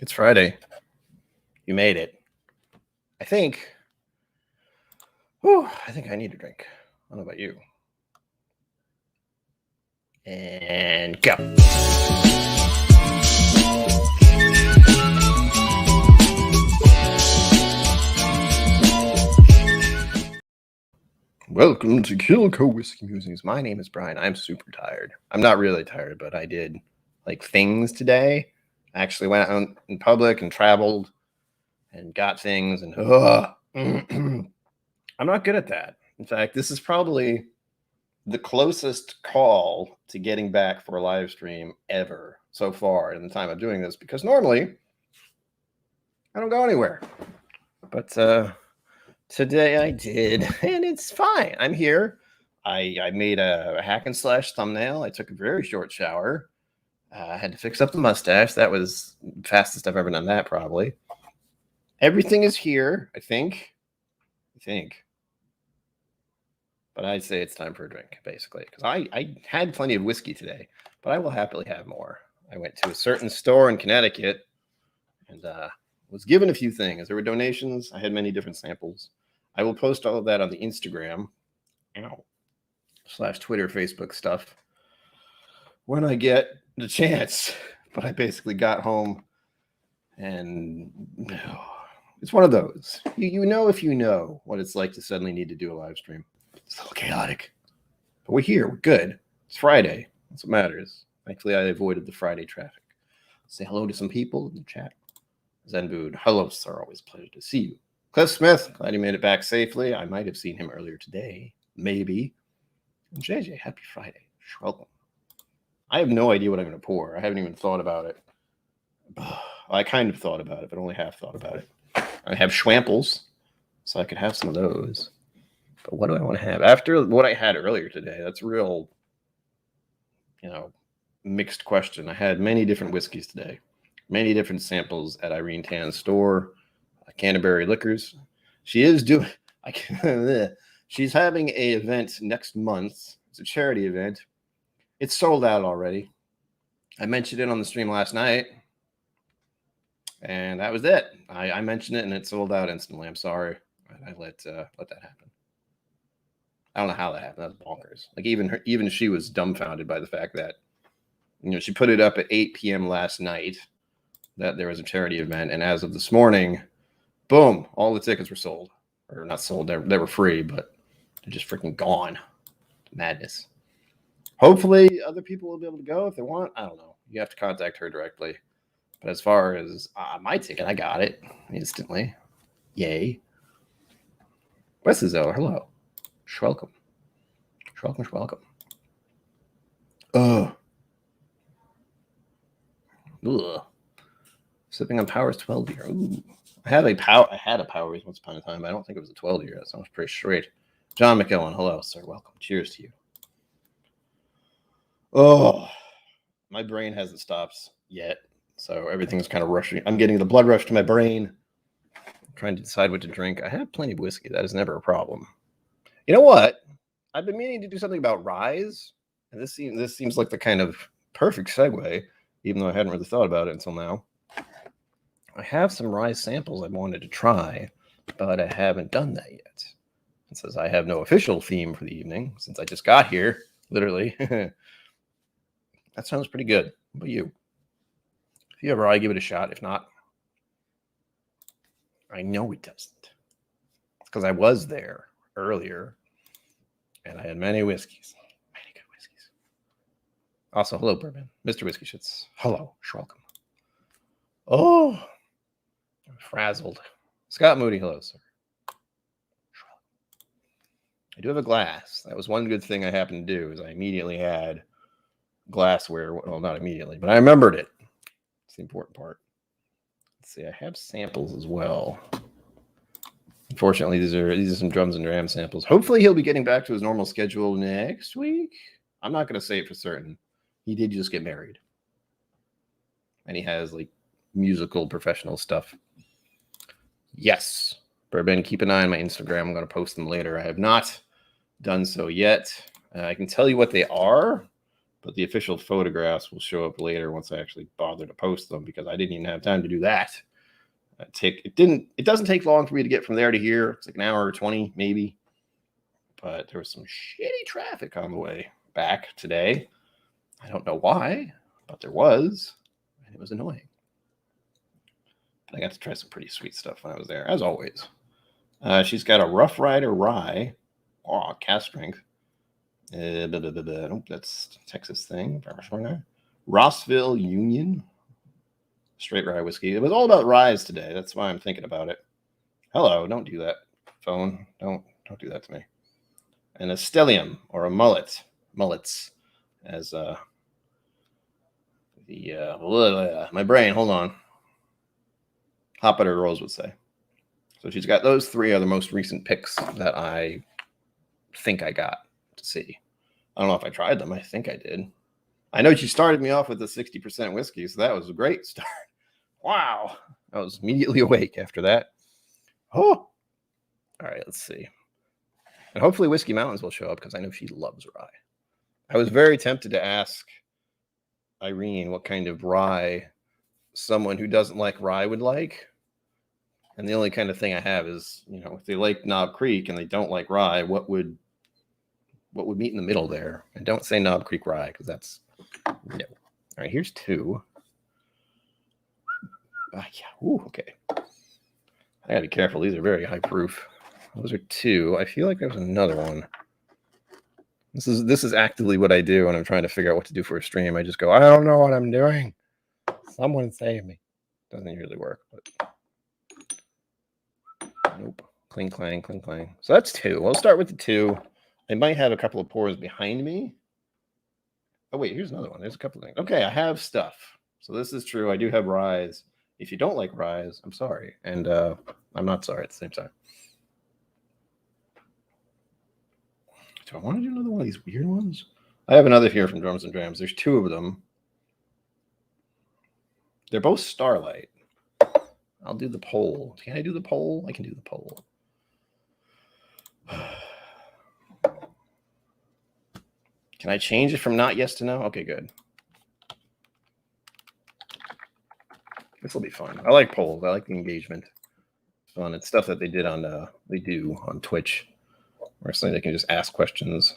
It's Friday. You made it. I think. I think I need a drink. I don't know about you. And go. Welcome to KillCo Whiskey Musings. My name is Brian. I'm super tired. I'm not really tired, but I did things today. I actually went out in public and traveled and got things, and I'm not good at that. In fact, this is probably the closest call to getting back for a live stream ever so far in the time I'm doing this, because normally I don't go anywhere. But today I did, and it's fine. I'm here. I made a hack and slash thumbnail. I took a very short shower. I had to fix up the mustache. That was the fastest I've ever done that, probably. Everything is here, I think. But I'd say it's time for a drink, basically, because I had plenty of whiskey today, but I will happily have more. I went to a certain store in Connecticut and was given a few things. There were donations. I had many different samples. I will post all of that on the Instagram, / Twitter, Facebook stuff when I get the chance. But I basically got home and it's one of those. You know if you know what it's like to suddenly need to do a live stream. It's a little chaotic. But we're here. We're good. It's Friday. That's what matters. Thankfully, I avoided the Friday traffic. Say hello to some people in the chat. Zenbood, hello, sir. Always a pleasure to see you. Cliff Smith, glad you made it back safely. I might have seen him earlier today. Maybe. And JJ, happy Friday. Welcome. I have no idea what I'm going to pour. I haven't even thought about it. I kind of thought about it, but only half thought about it. I have Schwamples, so I could have some of those. But what do I want to have? After what I had earlier today, that's real, mixed question. I had many different whiskeys today. Many different samples at Irene Tan's store, Canterbury Liquors. She is doing, she's having an event next month. It's a charity event. It's sold out already. I mentioned it on the stream last night, and that was it. I mentioned it, and it sold out instantly. I'm sorry. I let that happen. I don't know how that happened. That's bonkers. Even she was dumbfounded by the fact that, she put it up at 8 p.m. last night that there was a charity event, and as of this morning, boom, all the tickets were sold. Or not sold, they were free, but they're just freaking gone. Madness. Hopefully other people will be able to go if they want. I don't know. You have to contact her directly. But as far as my ticket, I got it instantly. Yay. Westizel, hello. Welcome. Welcome. Ugh. Sipping on Powers 12 year. Ooh. I had a Powers once upon a time, but I don't think it was a 12 year. That sounds pretty straight. John McEllen, hello, sir. Welcome. Cheers to you. Oh, my brain hasn't stopped yet, so everything's kind of rushing. I'm getting the blood rush to my brain. I'm trying to decide what to drink. I have plenty of whiskey. That is never a problem. You know what? I've been meaning to do something about ryes, and this seems like the kind of perfect segue, even though I hadn't really thought about it until now. I have some rye samples I wanted to try, but I haven't done that yet. It says I have no official theme for the evening since I just got here, literally. That sounds pretty good. What about you? If you have rye, give it a shot. If not, I know it doesn't. It's because I was there earlier, and I had many whiskeys. Many good whiskeys. Also, hello, Bourbon. Mr. Whiskey Shits. Hello. Welcome. Oh, I'm frazzled. Scott Moody, hello, sir. I do have a glass. That was one good thing I happened to do, is I immediately had glassware. Well, not immediately, but I remembered it. It's the important part. Let's see. I have samples as well. Unfortunately, these are some drums and dram samples. Hopefully, he'll be getting back to his normal schedule next week. I'm not going to say it for certain. He did just get married, and he has musical professional stuff. Yes, Bourbon. Keep an eye on my Instagram. I'm going to post them later. I have not done so yet. I can tell you what they are. but the official photographs will show up later once I actually bother to post them, because I didn't even have time to do that. It doesn't take long for me to get from there to here. It's like an hour or 20 maybe, but there was some shitty traffic on the way back today. I don't know why, but there was, and it was annoying. But I got to try some pretty sweet stuff when I was there, as always. She's got a Rough Rider Rye. Oh, cast strength. Nope, that's Texas thing. Rossville Union. Straight rye whiskey. It was all about ryes today. That's why I'm thinking about it. Hello, don't do that, phone. Don't do that to me. And a stellium, or a mullet. Mullets, as my brain. Hold on. Hot butter rolls would say. So she's got those three are the most recent picks that I think I got to see. I don't know if I tried them. I think I did. I know she started me off with the 60% whiskey, so that was a great start. Wow. I was immediately awake after that. Oh. All right, let's see. And hopefully Whiskey Mountains will show up, because I know she loves rye. I was very tempted to ask Irene what kind of rye someone who doesn't like rye would like. And the only kind of thing I have is, if they like Knob Creek and they don't like rye, what would meet in the middle there? And don't say Knob Creek Rye, because that's no. All right, here's two. Yeah. Ooh, okay. I gotta be careful. These are very high proof. Those are two. I feel like there was another one. This is actively what I do when I'm trying to figure out what to do for a stream. I just go, I don't know what I'm doing. Someone save me. Doesn't usually work, but nope. Cling clang, cling clang. So that's two. We'll start with the two. I might have a couple of pours behind me. Oh wait, here's another one. There's a couple of things. Okay, I have stuff. So this is true. I do have ryes. If you don't like ryes, I'm sorry, and I'm not sorry at the same time. Do I want to do another one of these weird ones? I have another here from Drums and Drams. There's two of them. They're both Starlight. I'll do the poll. Can I do the poll? I can do the poll. Can I change it from not yes to no? Okay, good. This will be fun. I like polls. I like the engagement. It's fun. It's stuff that they do on Twitch, where they can just ask questions.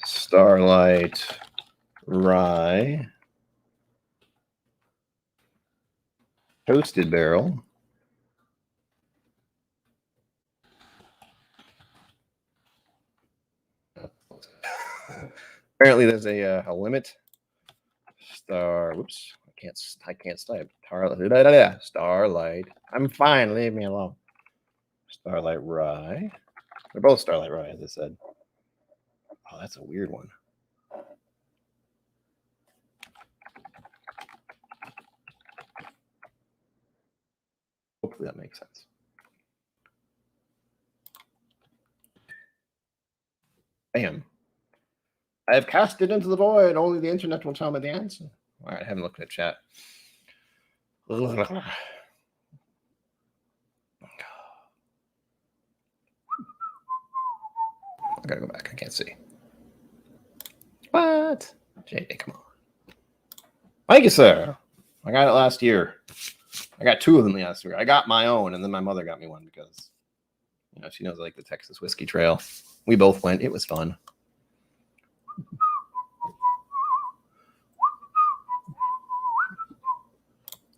Starlight Rye. Toasted barrel. Apparently, there's a limit. Whoops! I can't type. Starlight. I'm fine. Leave me alone. Starlight Rye. They're both Starlight Rye, as I said. Oh, that's a weird one. Hopefully that makes sense. Bam. I have cast it into the void. Only the internet will tell me the answer. All right, I haven't looked at chat. I gotta go back. I can't see. What? JJ, come on. Thank you, sir. I got it last year. I got two of them last year. I got my own, and then my mother got me one because, she knows I like the Texas Whiskey Trail. We both went. It was fun.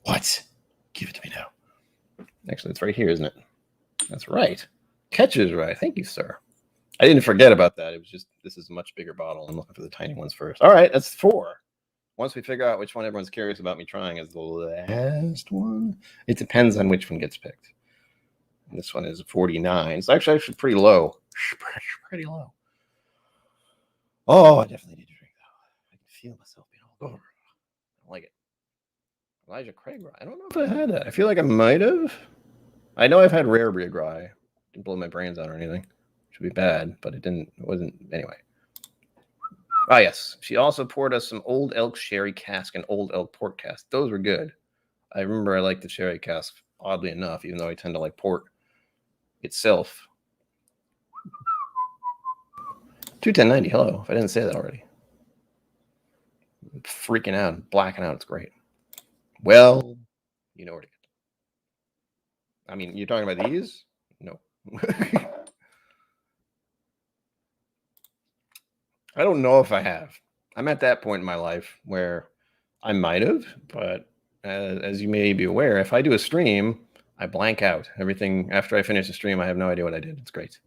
What? Give it to me now. Actually, it's right here, isn't it? That's right. Catches right. Thank you, sir. I didn't forget about that. It was just, this is a much bigger bottle. I'm looking for the tiny ones first. All right, that's 4. Once we figure out which one everyone's curious about me trying as the last one, it depends on which one gets picked. And this one is 49. It's actually pretty low. Pretty low. Oh, I definitely need to drink that. I can feel myself being all over. I don't like it. Elijah Craig Rye. I don't know if I had that. I feel like I might have. I know I've had Rare Breed Rye. Didn't blow my brains out or anything. Should be bad, but it wasn't anyway. Ah, yes. She also poured us some Old Elk Sherry Cask and Old Elk Port Cask. Those were good. I remember I liked the Sherry Cask, oddly enough, even though I tend to like port itself. 21090, hello, if I didn't say that already. I'm freaking out. I'm blacking out. It's great. Well, you know where to get them. I mean, you're talking about these? No. I don't know if I have. I'm at that point in my life where I might have, but as you may be aware, if I do a stream, I blank out. Everything after I finish the stream, I have no idea what I did. It's great.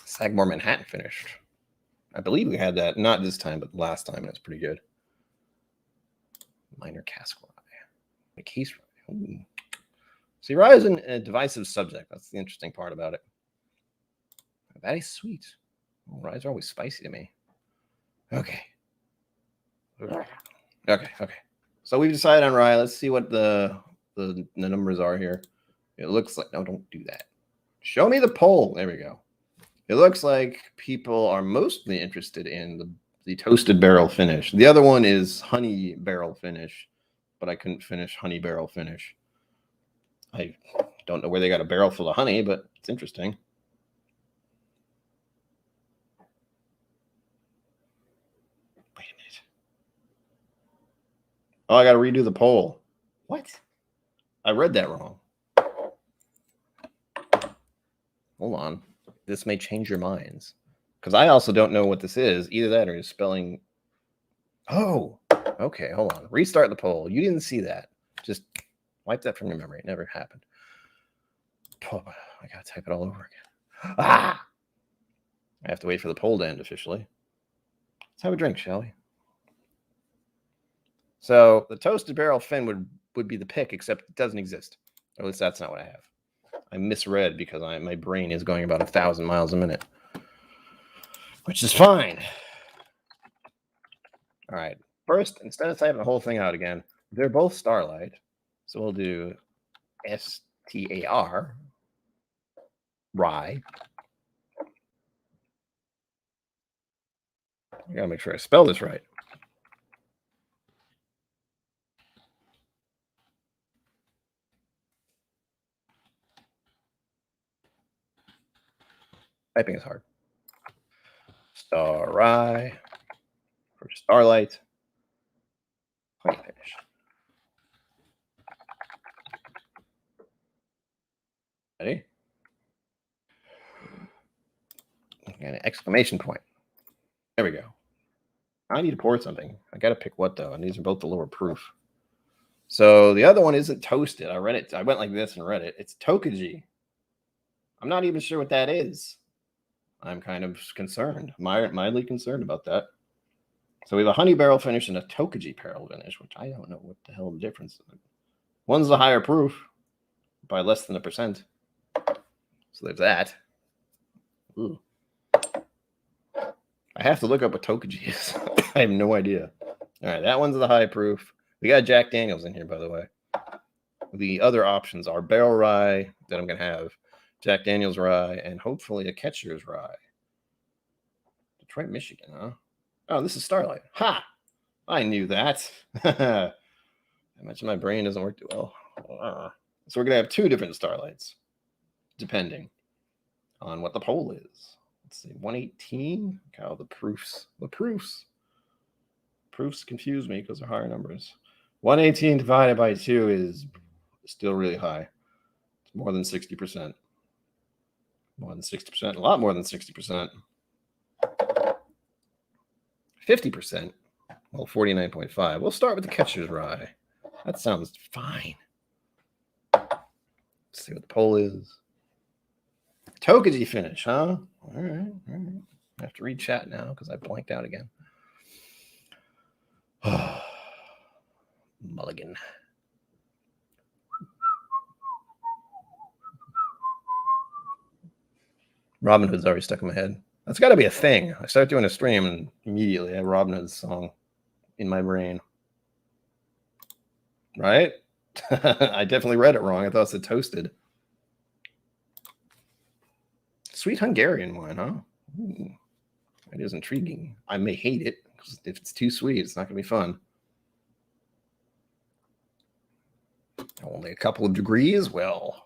Sagamore Manhattan finished. I believe we had that, not this time, but last time. That's pretty good. Minor cask rye. A case rye. Ooh. See, rye is a divisive subject. That's the interesting part about it. That is sweet. Oh, ryes are always spicy to me. Okay. Okay. So we've decided on rye. Let's see what the numbers are here. It looks like, no, don't do that. Show me the poll. There we go. It looks like people are mostly interested in the toasted barrel finish. The other one is honey barrel finish, but I couldn't finish honey barrel finish. I don't know where they got a barrel full of honey, but it's interesting. Wait a minute. Oh, I got to redo the poll. What? I read that wrong. Hold on. This may change your minds. Because I also don't know what this is. Either that or is spelling. Oh, okay. Hold on. Restart the poll. You didn't see that. Just wipe that from your memory. It never happened. Oh, I got to type it all over again. Ah! I have to wait for the poll to end officially. Let's have a drink, shall we? So the toasted barrel fin would be the pick, except it doesn't exist. Or at least that's not what I have. I misread because my brain is going about 1,000 miles a minute, which is fine. All right. First, instead of typing the whole thing out again, they're both Starlight. So we'll do STAR, Rye. I gotta make sure I spell this right. Typing is hard. Star Rye for Starlight. Honey finish. Ready? And an exclamation point. There we go. I need to pour something. I got to pick what, though. And these are both the lower proof. So the other one isn't toasted. I read it. I went like this and read it. It's Tocci. I'm not even sure what that is. I'm kind of concerned, mildly concerned about that. So we have a honey barrel finish and a Tocci barrel finish, which I don't know what the hell the difference is. One's the higher proof by less than 1%. So there's that. Ooh. I have to look up what Tocci is. I have no idea. All right, that one's the high proof. We got Jack Daniels in here, by the way. The other options are barrel rye that I'm going to have, Jack Daniels rye, and hopefully a Ketcher's rye. Detroit, Michigan, huh? Oh, this is Starlight. Ha! I knew that. I imagine my brain doesn't work too well. So we're going to have two different Starlights, depending on what the poll is. Let's see, 118. How the proofs. Proofs confuse me because they're higher numbers. 118 divided by 2 is still really high. It's more than 60%. More than 60%. A lot more than 60%. 50%. Well, 49.5. We'll start with the Ketcher's rye. That sounds fine. Let's see what the poll is. Tocci finish, huh? All right. I have to read chat now because I blanked out again. Mulligan. Robin Hood's already stuck in my head. That's got to be a thing. I start doing a stream and immediately I have Robin Hood's song in my brain. Right? I definitely read it wrong. I thought it said toasted. Sweet Hungarian wine, huh? Ooh, that is intriguing. I may hate it because if it's too sweet, it's not going to be fun. Only a couple of degrees? Well.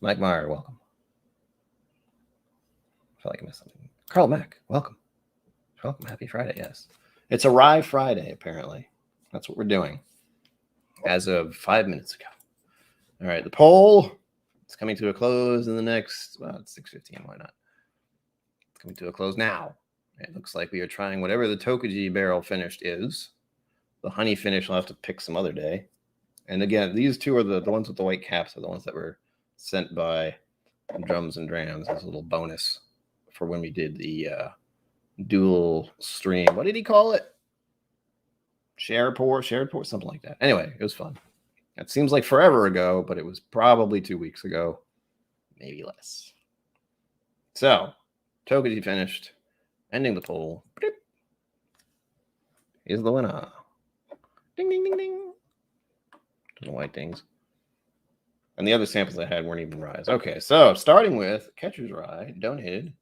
Mike Meyer, welcome. I feel like I missed something. Carl Mack, welcome. Welcome. Happy Friday. Yes. It's a Rye Friday, apparently. That's what we're doing as of 5 minutes ago. All right. The poll is coming to a close in the next, well, it's 6:15. Why not? It's coming to a close now. It looks like we are trying whatever the Tocci barrel finished is. The honey finish we'll have to pick some other day. And again, these two are the ones with the white caps are the ones that were sent by Drums and Drams as a little bonus for when we did the dual stream. What did he call it? Shared pour, something like that. Anyway, it was fun. It seems like forever ago, but it was probably 2 weeks ago, maybe less. So, Tocci finished, ending the poll. Is the winner. Ding, ding, ding, ding. The white things. And the other samples I had weren't even ryes. Okay, so starting with Catcher's Rye, donated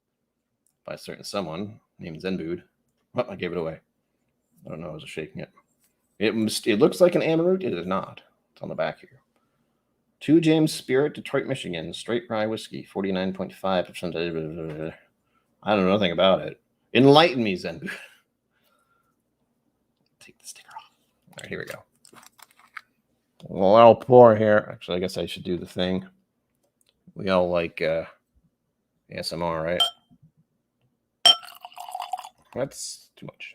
by a certain someone named Zenbood. Oh, I gave it away. I don't know. I was shaking it. It looks like an Amaroot. It is not. It's on the back here. 2 James Spirit, Detroit, Michigan. Straight rye whiskey, 49.5%. I don't know nothing about it. Enlighten me, Zenbood. Take the sticker off. All right, here we go. Well, I'll pour here. Actually, I guess I should do the thing. We all like ASMR, right? That's too much.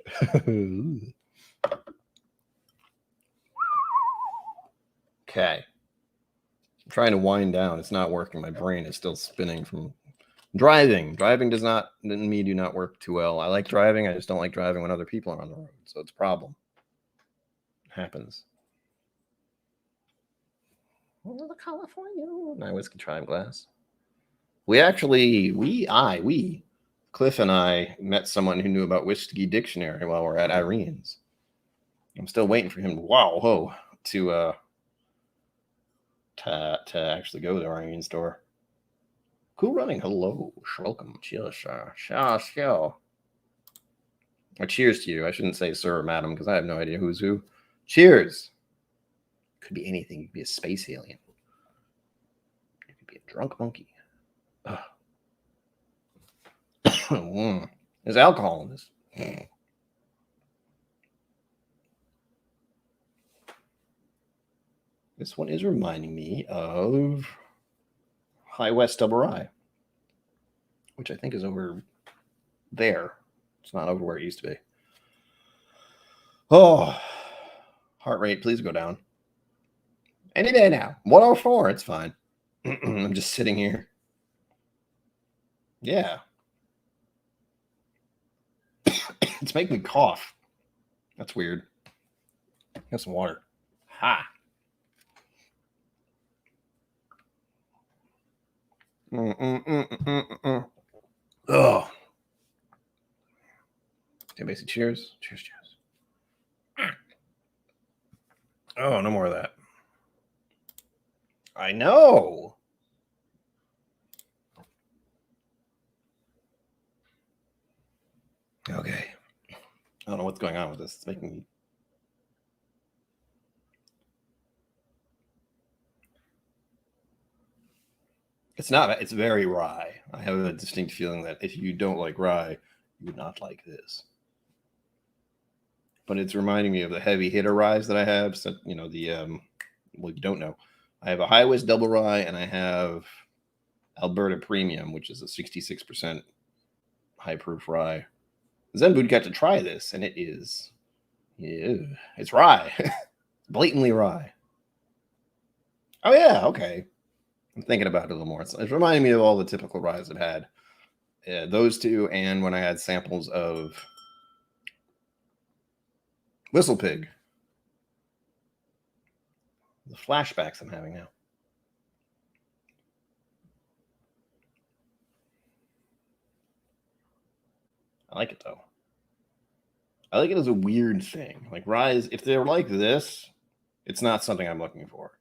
Okay. I'm trying to wind down. It's not working. My brain is still spinning from driving. Driving does not, and me do not work too well. I like driving. I just don't like driving when other people are on the road. So it's a problem. It happens. Oh, the California. My whiskey tribe glass. Cliff and I met someone who knew about Whiskey Dictionary while we're at Irene's. I'm still waiting for him to actually go to the Irene store. Cool running. Hello. Welcome. Cheers, sir. Cheers. Or cheers to you. I shouldn't say sir or madam because I have no idea who's who. Cheers. Could be anything. You could be a space alien. You could be a drunk monkey. There's alcohol in this. This one is reminding me of High West Double Rye, which I think is over there. It's not over where it used to be. Oh, heart rate, please go down. Any day now. 104, it's fine. I'm just sitting here. Yeah. It's making me cough. That's weird. Have some water. Ha. Oh. Everybody say cheers. Cheers. Oh, no more of that. I know. Okay. I don't know what's going on with this. It's making me. It's not. It's very rye. I have a distinct feeling that if you don't like rye, you would not like this. But it's reminding me of the heavy hitter ryes that I have. So, well, you don't know. I have a High West Double Rye and I have Alberta Premium, which is a 66% high proof rye. Zenbood got to try this, and it is, it's rye. Blatantly rye. Oh, yeah, okay. I'm thinking about it a little more. It's reminding me of all the typical ryes I've had. Those two, and when I had samples of Whistle Pig. The flashbacks I'm having now. I like it, though. I like it as a weird thing. Like ryes, if they're like this, it's not something I'm looking for.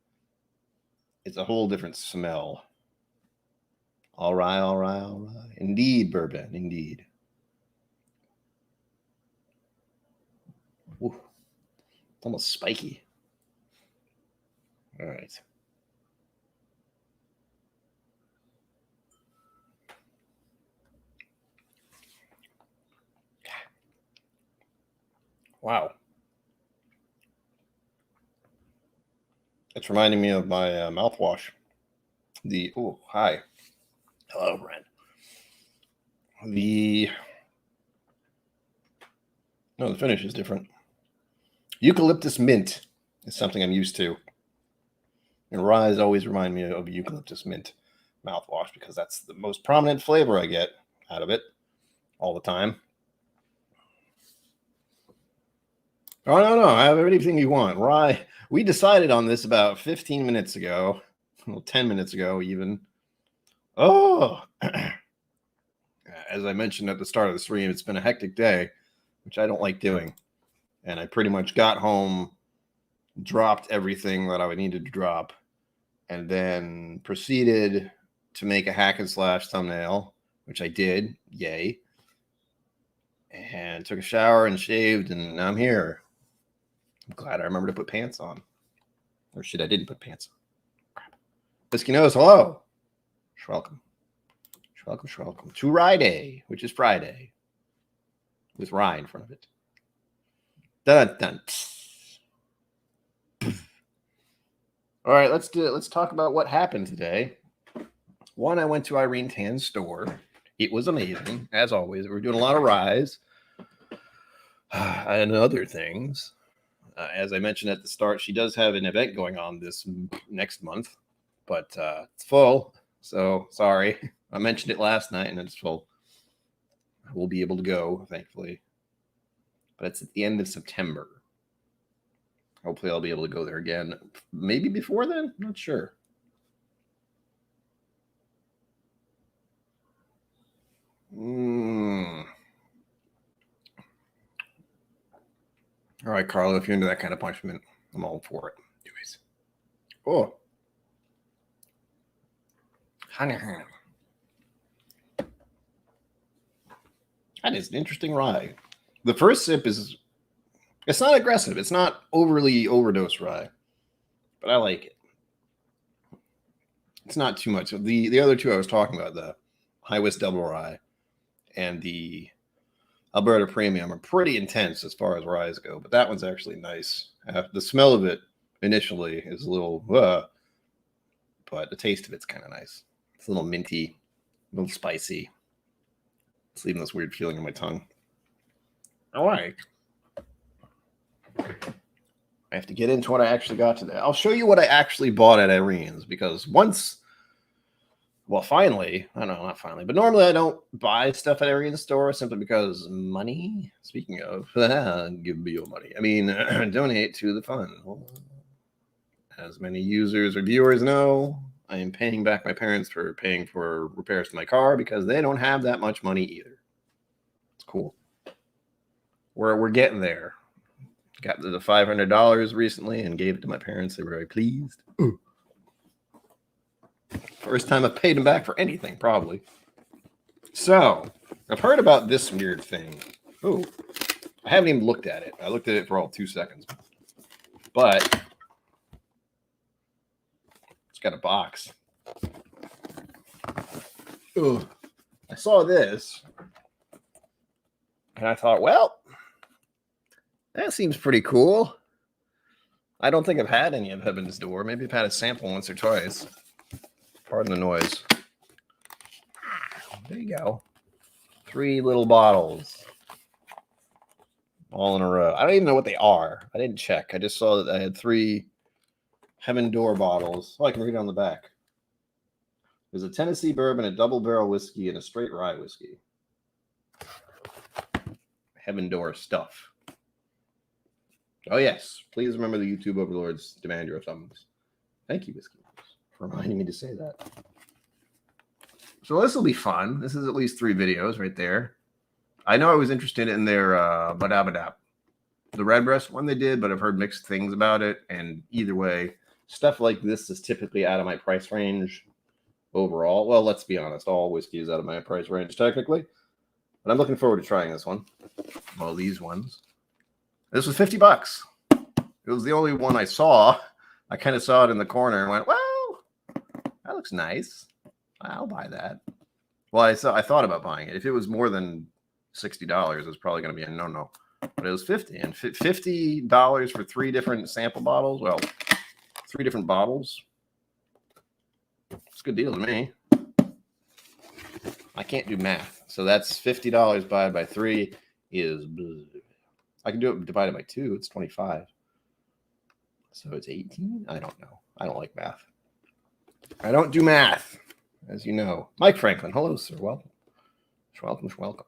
It's a whole different smell. All right. Indeed, bourbon. Indeed. Ooh, it's almost spiky. All right. Wow. It's reminding me of my mouthwash. Hi. Hello, Brent. The finish is different. Eucalyptus mint is something I'm used to. And Ryes always remind me of eucalyptus mint mouthwash because that's the most prominent flavor I get out of it all the time. Oh, no. I have everything you want. Rye. We decided on this about 15 minutes ago. Well, 10 minutes ago, even. Oh. As I mentioned at the start of the stream, it's been a hectic day, which I don't like doing. And I pretty much got home, dropped everything that I would need to drop, and then proceeded to make a hack and slash thumbnail, which I did. Yay. And took a shower and shaved, and now I'm here. I'm glad I remembered to put pants on. Or shit, I didn't put pants on. Crap. Whiskey Nose, hello. Welcome. Welcome to Rye Day, which is Friday, with Rye in front of it. Dun dun. All right, let's talk about what happened today. One, I went to Irene Tan's store. It was amazing, as always. We were doing a lot of ryes and other things. As I mentioned at the start, she does have an event going on this next month, but it's full. So sorry. I mentioned it last night and it's full. I will be able to go, thankfully. But it's at the end of September. Hopefully I'll be able to go there again. Maybe before then? Not sure. All right, Carlo, if you're into that kind of punishment, I'm all for it. Anyways. Oh. That is an interesting rye. The first sip it's not aggressive. It's not overly overdose rye, but I like it. It's not too much. The other two I was talking about, the High West Double Rye and the Alberta Premium, are pretty intense as far as ryes go, but that one's actually nice. The smell of it initially is a little, but the taste of it's kind of nice. It's a little minty, a little spicy. It's leaving this weird feeling in my tongue. All right. I have to get into what I actually got today. I'll show you what I actually bought at Irene's because finally, I don't know, not finally, but normally I don't buy stuff at Irene's store simply because money. Speaking of, give me your money. I mean, donate to the fund. As many users or viewers know, I am paying back my parents for paying for repairs to my car because they don't have that much money either. It's cool. We're getting there. Got the $500 recently and gave it to my parents. They were very pleased. Ooh. First time I've paid them back for anything, probably. So, I've heard about this weird thing. Ooh. I haven't even looked at it. I looked at it for all 2 seconds. But it's got a box. Ooh. I saw this. And I thought, well, that seems pretty cool. I don't think I've had any of Heaven's Door. Maybe I've had a sample once or twice. Pardon the noise. There you go. 3 little bottles. All in a row. I don't even know what they are. I didn't check. I just saw that I had 3 Heaven Door bottles. Oh, I can read it on the back. There's a Tennessee bourbon, a double barrel whiskey, and a straight rye whiskey. Heaven Door stuff. Oh, yes. Please remember the YouTube overlords demand your thumbs. Thank you, Whiskey, for reminding me to say that. So this will be fun. This is at least 3 videos right there. I know I was interested in their Badabadap, the Redbreast one they did, but I've heard mixed things about it. And either way, stuff like this is typically out of my price range overall. Well, let's be honest. All whiskey is out of my price range technically. But I'm looking forward to trying this one. Well, these ones. This was $50. It was the only one I saw. I kind of saw it in the corner and went, well, that looks nice. I'll buy that. Well, I thought about buying it. If it was more than $60, it was probably going to be a no-no. but it was 50, and $50 for 3 different sample bottles. Well, 3 different bottles. It's a good deal to me. I can't do math, so that's $50 divided by 3 is. I can do it divided by 2. It's 25. So it's 18. I don't know. I don't like math. I don't do math, as you know. Mike Franklin, hello, sir. Welcome. Welcome.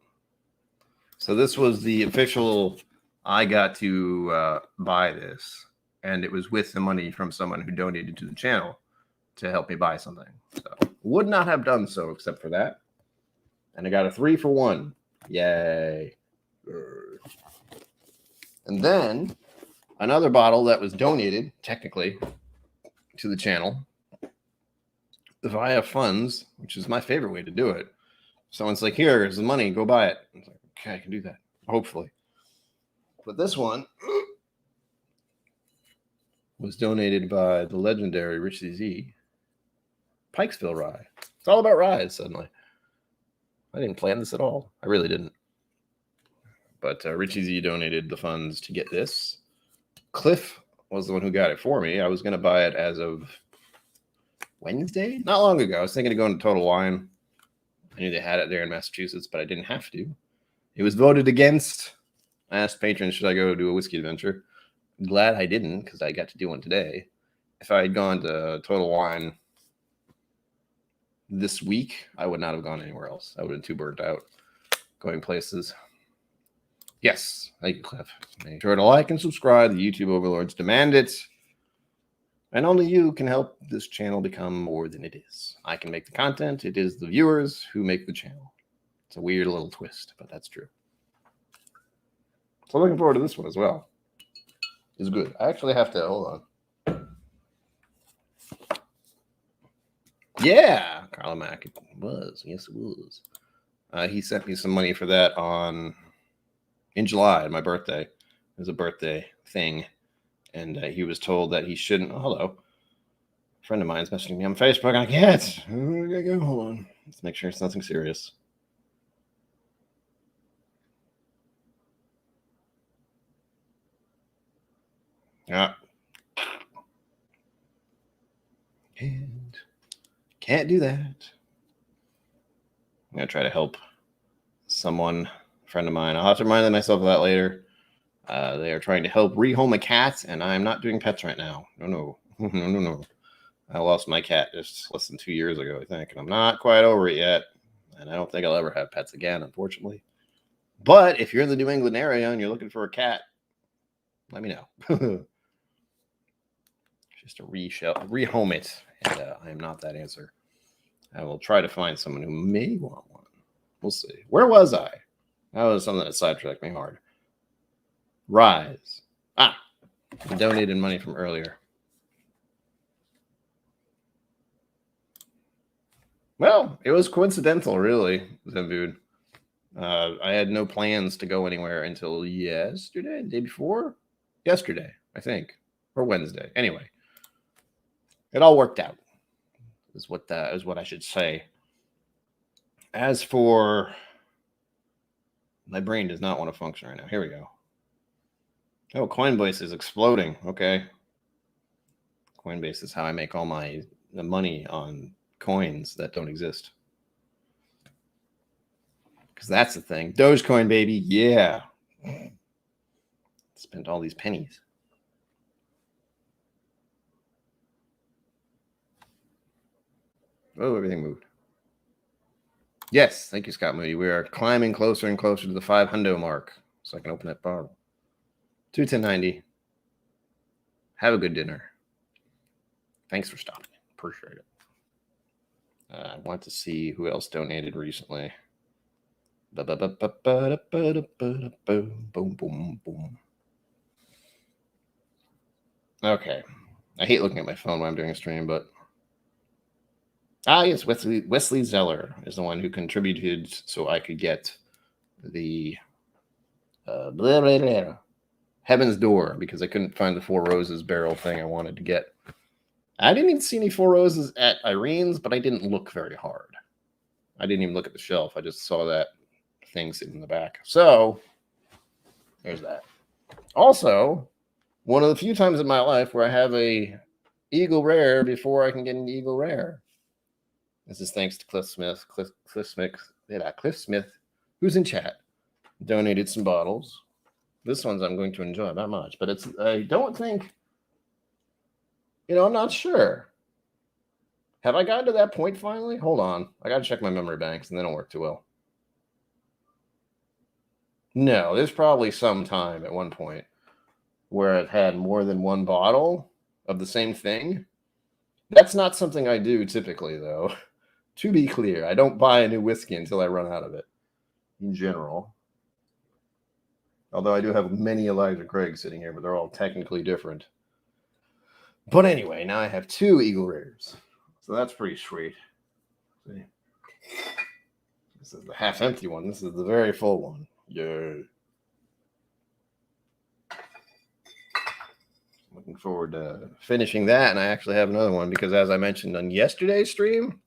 So this was the official. I got to buy this, and it was with the money from someone who donated to the channel to help me buy something. So would not have done so except for that. And I got a 3 for 1. Yay. And then another bottle that was donated, technically, to the channel via funds, which is my favorite way to do it. Someone's like, here's the money, go buy it. I was like, okay, I can do that, hopefully. But this one was donated by the legendary Richie Z. Pikesville Rye. It's all about rye, suddenly. I didn't plan this at all. I really didn't. But Richie Z donated the funds to get this. Cliff was the one who got it for me. I was going to buy it as of Wednesday? Not long ago. I was thinking of going to Total Wine. I knew they had it there in Massachusetts, but I didn't have to. It was voted against. I asked patrons, should I go do a whiskey adventure? Glad I didn't, because I got to do one today. If I had gone to Total Wine this week, I would not have gone anywhere else. I would have been too burnt out going places. Yes, thank you, Cliff. Make sure to like and subscribe. The YouTube overlords demand it. And only you can help this channel become more than it is. I can make the content. It is the viewers who make the channel. It's a weird little twist, but that's true. So looking forward to this one as well. It's good. I actually have to, hold on. Yeah, Carla Mack. It was. Yes, it was. He sent me some money for that in July, my birthday. It was a birthday thing. And he was told that he shouldn't. Oh, hello. A friend of mine's messaging me on Facebook. I can't. I gotta go. Hold on. Let's make sure it's nothing serious. Yeah. And can't do that. I'm going to try to help someone, a friend of mine. I'll have to remind myself of that later. They are trying to help rehome a cat, and I'm not doing pets right now. No. I lost my cat just less than 2 years ago, I think, and I'm not quite over it yet. And I don't think I'll ever have pets again, unfortunately. But if you're in the New England area and you're looking for a cat, let me know. Just to rehome it, and I am not that answer. I will try to find someone who may want one. We'll see. Where was I? That was something that sidetracked me hard. Rise. Donated money from earlier. Well, it was coincidental, really, Zembude. I had no plans to go anywhere until yesterday, the day before? Yesterday, I think. Or Wednesday. Anyway. It all worked out, is what I should say. As for... my brain does not want to function right now. Here we go. Oh, Coinbase is exploding. Okay. Coinbase is how I make all the money on coins that don't exist. Because that's the thing. Dogecoin, baby. Yeah. Spent all these pennies. Oh, everything moved. Yes. Thank you, Scott Moody. We are climbing closer and closer to the 500 mark. So I can open that bottle. 21090. Have a good dinner. Thanks for stopping. Appreciate it. I want to see who else donated recently. Boom, boom, boom. Okay. I hate looking at my phone when I'm doing a stream, but... yes, Wesley Zeller is the one who contributed so I could get the Heaven's Door, because I couldn't find the Four Roses barrel thing I wanted to get. I didn't even see any Four Roses at Irene's, but I didn't look very hard. I didn't even look at the shelf. I just saw that thing sitting in the back. So There's that. Also, one of the few times in my life where I have a Eagle Rare before I can get an Eagle Rare. This is thanks to Cliff Smith. Cliff Smith, who's in chat, donated some bottles. This one's I'm going to enjoy, not much, but I don't think, I'm not sure. Have I gotten to that point finally? Hold on. I got to check my memory banks, and they don't work too well. No, there's probably some time at one point where I've had more than one bottle of the same thing. That's not something I do typically, though. To be clear, I don't buy a new whiskey until I run out of it, in general. Although I do have many Elijah Craig sitting here, but they're all technically different. But anyway, now I have 2 Eagle Rares. So that's pretty sweet. See? This is the half-empty one. This is the very full one. Yay. Looking forward to finishing that, and I actually have another one because, as I mentioned on yesterday's stream,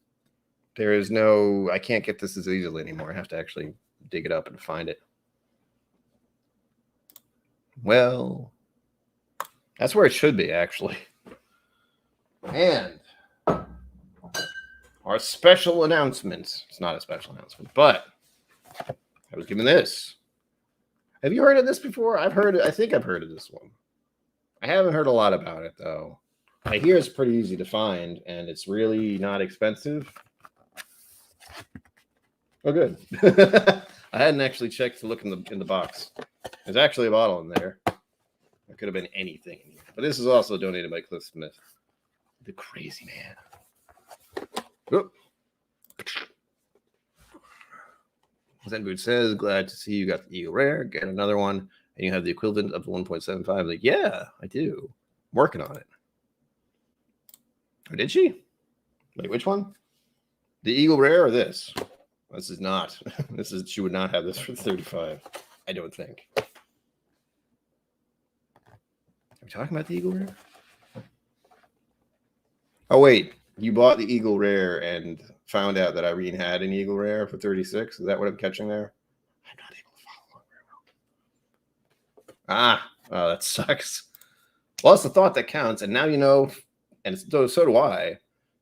I can't get this as easily anymore. I have to actually dig it up and find it. Well, that's where it should be, actually. And our special announcement. It's not a special announcement, but I was given this. Have you heard of this before? I think I've heard of this one. I haven't heard a lot about it, though. I hear it's pretty easy to find, and it's really not expensive. Oh, good. I hadn't actually checked to look in the box. There's actually a bottle in there. It could have been anything. But this is also donated by Cliff Smith, the crazy man. Oop. Zen Boot says, glad to see you got the Eagle Rare. Get another one, and you have the equivalent of the 1.75. Like, yeah, I do. I'm working on it. Oh, did she? Wait, which one? The Eagle Rare or this? This is not. She would not have this for 35. I don't think. Are we talking about the Eagle Rare? Oh, wait. You bought the Eagle Rare and found out that Irene had an Eagle Rare for 36? Is that what I'm catching there? I'm not able to follow very well. Oh, that sucks. Well, it's the thought that counts. And now you know, and so do I,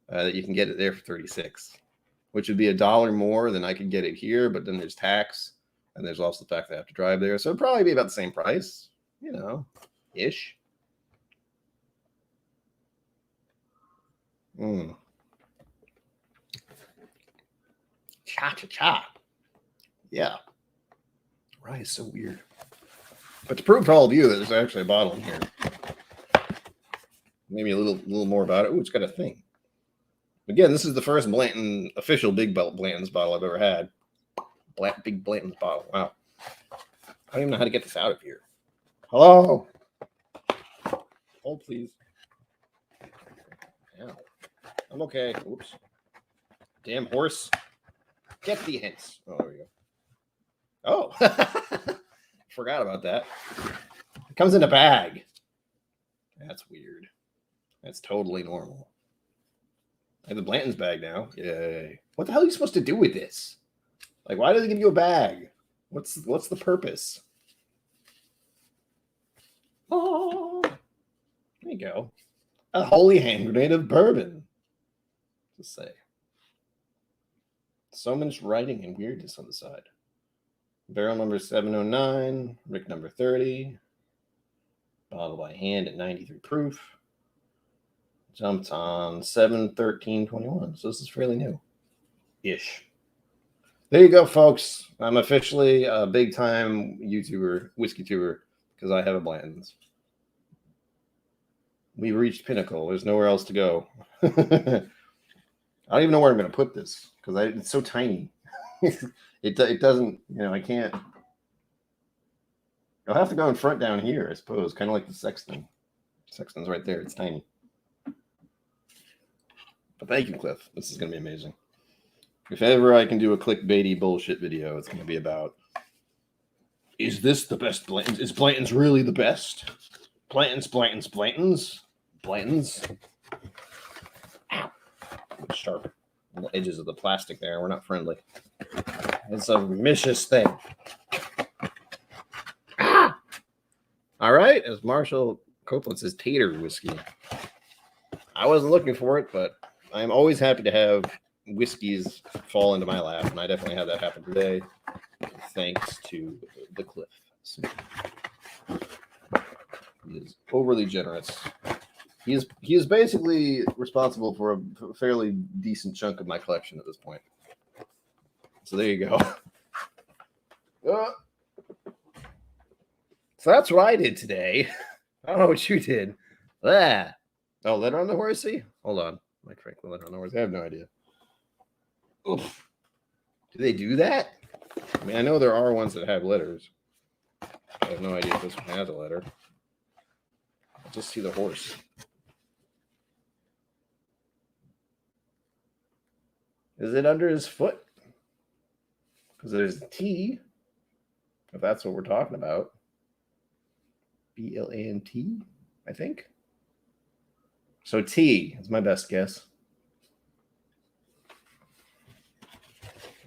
that you can get it there for 36, which would be $1 more than I could get it here. But then there's tax, and there's also the fact that I have to drive there. So it'd probably be about the same price, ish. Cha-cha-cha. Yeah. Rye is so weird. But to prove to all of you that there's actually a bottle in here, maybe a little more about it. Oh, it's got a thing. Again, this is the first Blanton, official Big Belt Blanton's bottle I've ever had. Big Blanton's bottle. Wow. I don't even know how to get this out of here. Hello? Hold, please. Yeah. I'm okay. Oops. Damn horse. Get the hints. Oh, there we go. Oh. Forgot about that. It comes in a bag. That's weird. That's totally normal. I have the Blanton's bag now. Yay. What the hell are you supposed to do with this? Like, why do they give you a bag? What's the purpose? Oh. There you go. A holy hand grenade of bourbon. Just say. So much writing and weirdness on the side. Barrel number 709. Rick number 30. Bottle by hand at 93 proof. Jumped on 7/13/21. So this is fairly new-ish. There you go, folks. I'm officially a big-time YouTuber, whiskey tuber, because I have a Blanton's. We've reached pinnacle. There's nowhere else to go. I don't even know where I'm going to put this because it's so tiny. It doesn't, I can't. I'll have to go in front down here, I suppose, kind of like the Sexton. Sexton's right there. It's tiny. But thank you, Cliff. This is going to be amazing. If ever I can do a clickbaity bullshit video, it's going to be about, is this the best Blanton's? Is Blanton's really the best? Blanton's. Ow. Sharp on the edges of the plastic there. We're not friendly. It's a vicious thing. right? As Marshall Copeland says, tater whiskey. I wasn't looking for it, but I'm always happy to have whiskeys fall into my lap, and I definitely had that happen today, thanks to the Cliff. He is overly generous. He is basically responsible for a fairly decent chunk of my collection at this point. So there you go. So that's what I did today. I don't know what you did. Ah. Oh, letter on the horsey? Hold on. Mike Franklin, letter on the horsey. I have no idea. Oof. Do they do that? I mean, I know there are ones that have letters. I have no idea if this one has a letter. I just see the horse. Is it under his foot? Because there's a T, if that's what we're talking about. B-L-A-N-T, I think. So T is my best guess.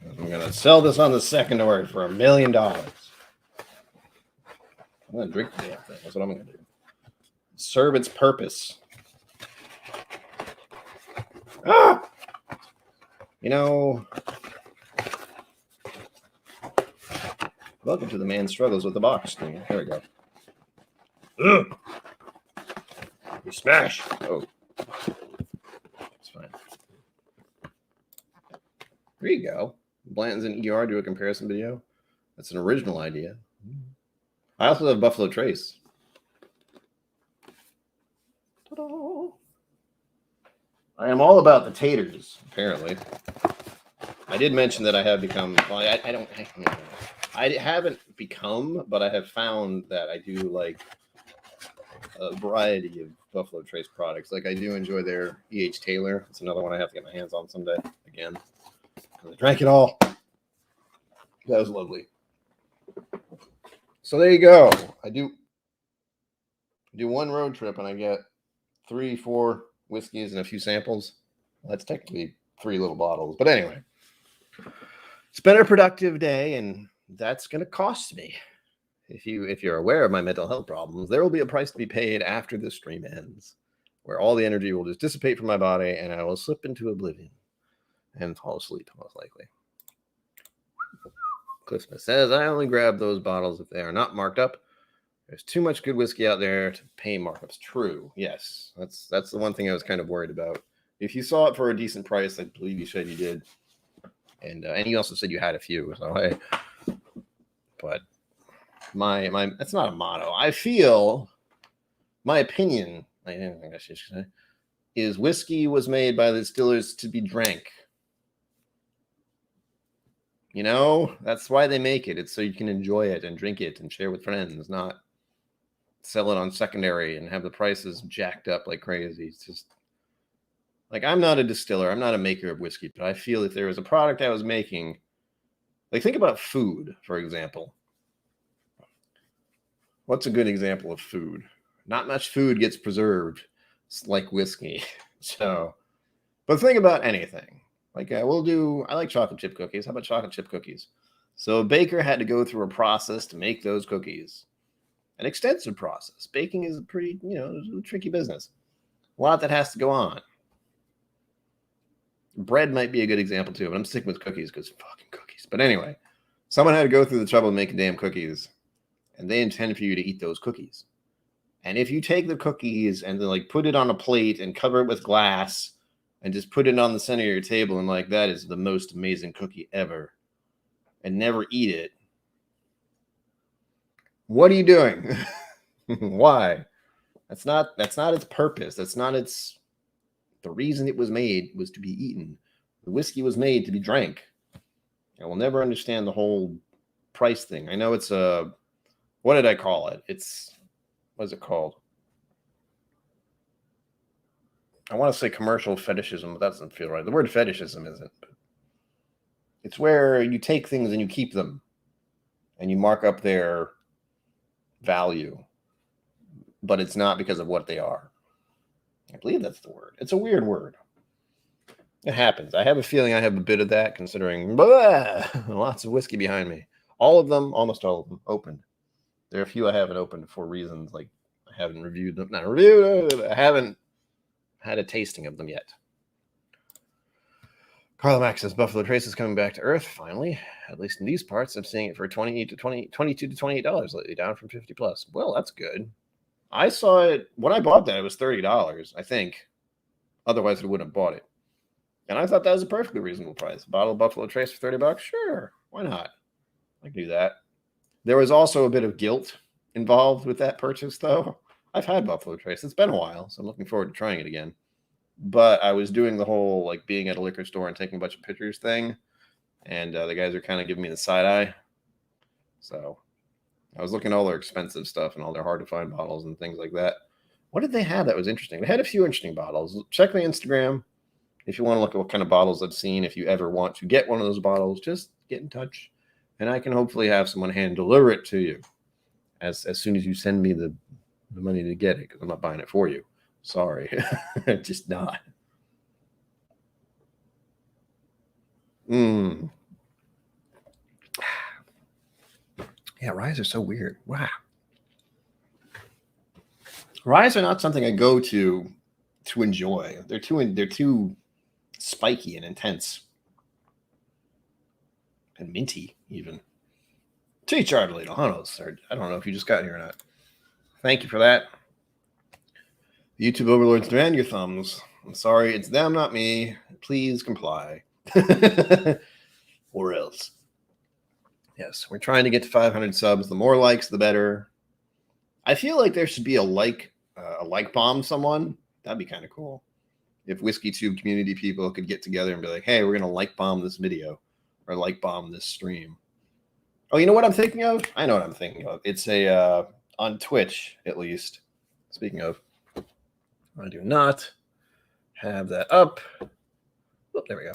I'm going to sell this on the secondary for $1 million. I'm going to drink the damn thing. That's what I'm going to do. Serve its purpose. Ah! You know, welcome to the man struggles with the box thing. There we go. Ugh. You smash. Oh, it's fine. There you go. Blanton's and ER do a comparison video. That's an original idea. I also have Buffalo Trace. Ta-da. I am all about the taters, apparently. I did mention that I have become. Well, I haven't become, but I have found that I do like a variety of Buffalo Trace products. Like I do enjoy their E.H. Taylor. It's another one I have to get my hands on someday again. I drank it all. That was lovely. So there you go. I do one road trip and I get 3-4 whiskeys and a few samples. Well, that's technically 3 little bottles. But anyway, it's been a productive day, and that's going to cost me. If you're aware of my mental health problems, there will be a price to be paid after the stream ends, where all the energy will just dissipate from my body, and I will slip into oblivion and fall asleep, most likely. Cliff Smith says, I only grab those bottles if they are not marked up. There's too much good whiskey out there to pay markups. True. Yes. That's the one thing I was kind of worried about. If you saw it for a decent price, I believe you said you did. And you also said you had a few. So hey. But my that's not a motto. I feel my opinion, I should say, is whiskey was made by the distillers to be drank. You know, that's why they make it. It's so you can enjoy it and drink it and share with friends, not sell it on secondary and have the prices jacked up like crazy. It's just like, I'm not a distiller. I'm not a maker of whiskey, but I feel if there was a product I was making, like think about food, for example. What's a good example of food? Not much food gets preserved like whiskey. So, but think about anything. Like I like chocolate chip cookies. How about chocolate chip cookies? So a baker had to go through a process to make those cookies. An extensive process. Baking is a pretty, a tricky business. A lot that has to go on. Bread might be a good example too, but I'm sticking with cookies because fucking cookies. But anyway, someone had to go through the trouble of making damn cookies, and they intend for you to eat those cookies. And if you take the cookies and then like put it on a plate and cover it with glass and just put it on the center of your table and like that is the most amazing cookie ever, and never eat it, what are you doing? Why? That's not its purpose. That's not its. The reason it was made was to be eaten. The whiskey was made to be drank. I will never understand the whole price thing. I know it's what did I call it? What is it called? I want to say commercial fetishism, but that doesn't feel right. The word fetishism isn't. It's where you take things and you keep them and you mark up their value, but it's not because of what they are. I believe that's the word. It's a weird word. It happens. I have a feeling I have a bit of that, considering lots of whiskey behind me. All of them, almost all of them, opened. There are a few I haven't opened for reasons like I haven't reviewed them. Not reviewed. I haven't had a tasting of them yet. Carla Max says Buffalo Trace is coming back to Earth finally. At least in these parts, I'm seeing it for $22 to $28 lately, down from $50 plus. Well, that's good. I saw it when I bought that. It was $30, I think. Otherwise, I wouldn't have bought it. And I thought that was a perfectly reasonable price. A bottle of Buffalo Trace for $30? Sure, why not? I can do that. There was also a bit of guilt involved with that purchase, though. I've had Buffalo Trace. It's been a while, so I'm looking forward to trying it again. But I was doing the whole like being at a liquor store and taking a bunch of pictures thing, and the guys are kind of giving me the side eye. So I was looking at all their expensive stuff and all their hard to find bottles and things like that. What did they have that was interesting? They had a few interesting bottles. Check my Instagram if you want to look at what kind of bottles I've seen. If you ever want to get one of those bottles, just get in touch, and I can hopefully have someone hand deliver it to you as soon as you send me the money to get it, because I'm not buying it for you. Sorry, just not. Yeah, ryes are so weird. Wow. Ryes are not something I go to enjoy. They're too spiky and intense. And minty, even. T-Charlie, sir. I don't know if you just got here or not. Thank you for that. YouTube overlords demand your thumbs. I'm sorry, it's them, not me. Please comply. Or else. Yes, we're trying to get to 500 subs. The more likes, the better. I feel like there should be a like bomb someone. That'd be kind of cool. If WhiskeyTube community people could get together and be like, hey, we're going to like bomb this video or like bomb this stream. Oh, you know what I'm thinking of? I know what I'm thinking of. It's a on Twitch, at least. Speaking of, I do not have that up. Oh, there we go.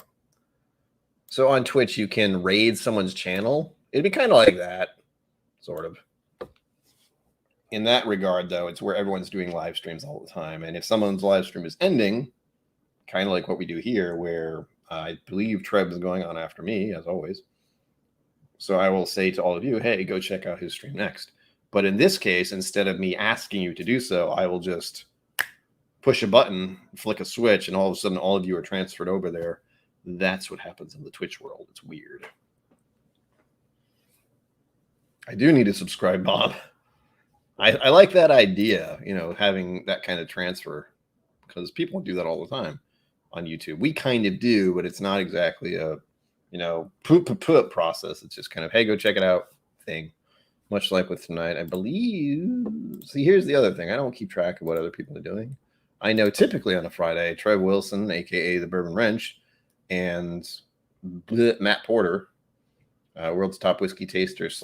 So on Twitch, you can raid someone's channel. It'd be kind of like that, sort of. In that regard, though, it's where everyone's doing live streams all the time. And if someone's live stream is ending, kind of like what we do here, where I believe Treb is going on after me, as always. So I will say to all of you, hey, go check out his stream next. But in this case, instead of me asking you to do so, I will just push a button, flick a switch, and all of a sudden all of you are transferred over there. That's what happens in the Twitch world. It's weird. I do need to subscribe, Bob. I like that idea, having that kind of transfer, because people do that all the time on YouTube. We kind of do, but it's not exactly a, poop process. It's just kind of, hey, go check it out thing. Much like with tonight, I believe. See, here's the other thing. I don't keep track of what other people are doing. I know typically on a Friday, Trev Wilson, a.k.a. the Bourbon Wrench, and Matt Porter, world's top whiskey taster /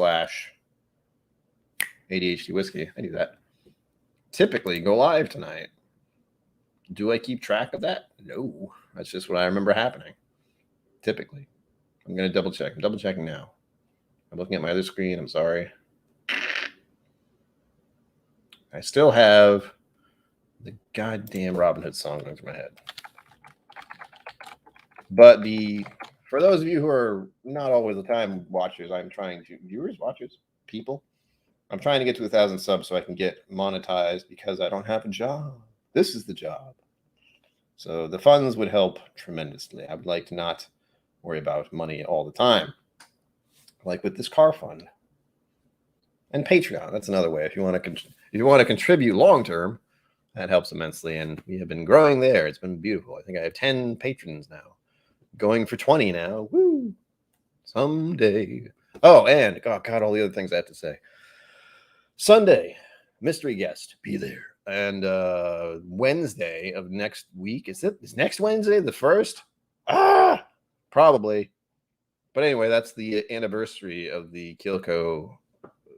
ADHD whiskey. I do that. Typically go live tonight. Do I keep track of that? No. That's just what I remember happening. Typically. I'm going to double check. I'm double checking now. I'm looking at my other screen. I'm sorry. I still have the goddamn Robin Hood song going through my head. But for those of you who are not always the time watchers, people, I'm trying to get to 1,000 subs so I can get monetized because I don't have a job. This is the job. So the funds would help tremendously. I would like to not worry about money all the time, like with this car fund and Patreon. That's another way. If you want to contribute long term, that helps immensely. And we have been growing there. It's been beautiful. I think I have 10 patrons now, going for 20 now. Woo! Someday. Oh, and God, all the other things I have to say. Sunday, mystery guest, be there. And Wednesday of next week. Is next Wednesday the 1st? Probably. But anyway, that's the anniversary of the KillCo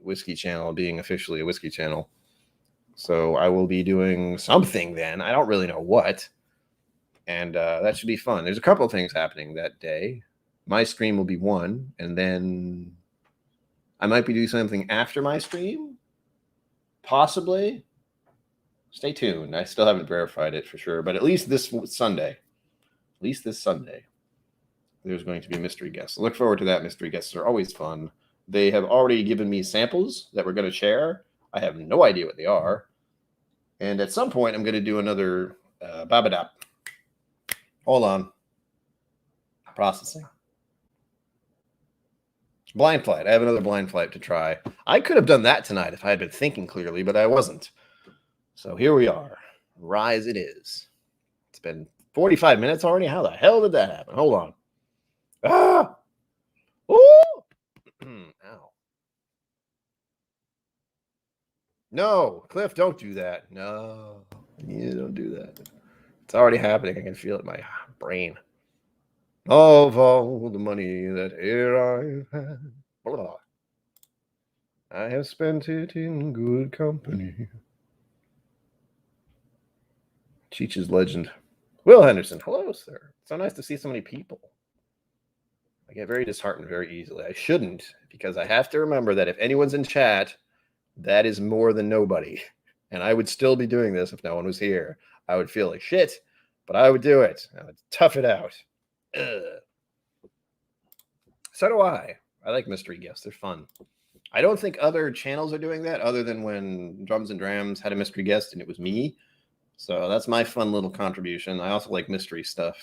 whiskey channel being officially a whiskey channel. So I will be doing something then. I don't really know what. And that should be fun. There's a couple of things happening that day. My stream will be one. And then I might be doing something after my stream. Possibly. Stay tuned. I still haven't verified it for sure. But at least this Sunday. There's going to be mystery guests. Look forward to that. Mystery guests are always fun. They have already given me samples that we're going to share. I have no idea what they are. And at some point, I'm going to do another Babadap. Hold on. Processing. Blind flight. I have another blind flight to try. I could have done that tonight if I had been thinking clearly, but I wasn't. So here we are. Rise it is. It's been 45 minutes already. How the hell did that happen? Hold on. Ah! Ooh! Ow. No, Cliff, don't do that. No, you don't do that. It's already happening. I can feel it in my brain. Of all the money that e'er I've had, blah, I have spent it in good company. Cheech's legend. Will Henderson, hello, sir. So nice to see so many people. I get very disheartened very easily. I shouldn't, because I have to remember that if anyone's in chat, that is more than nobody. And I would still be doing this if no one was here. I would feel like shit, but I would do it. I would tough it out. Ugh. So do I. I like mystery gifts. They're fun. I don't think other channels are doing that other than when Drums and Drams had a mystery guest and it was me. So that's my fun little contribution. I also like mystery stuff.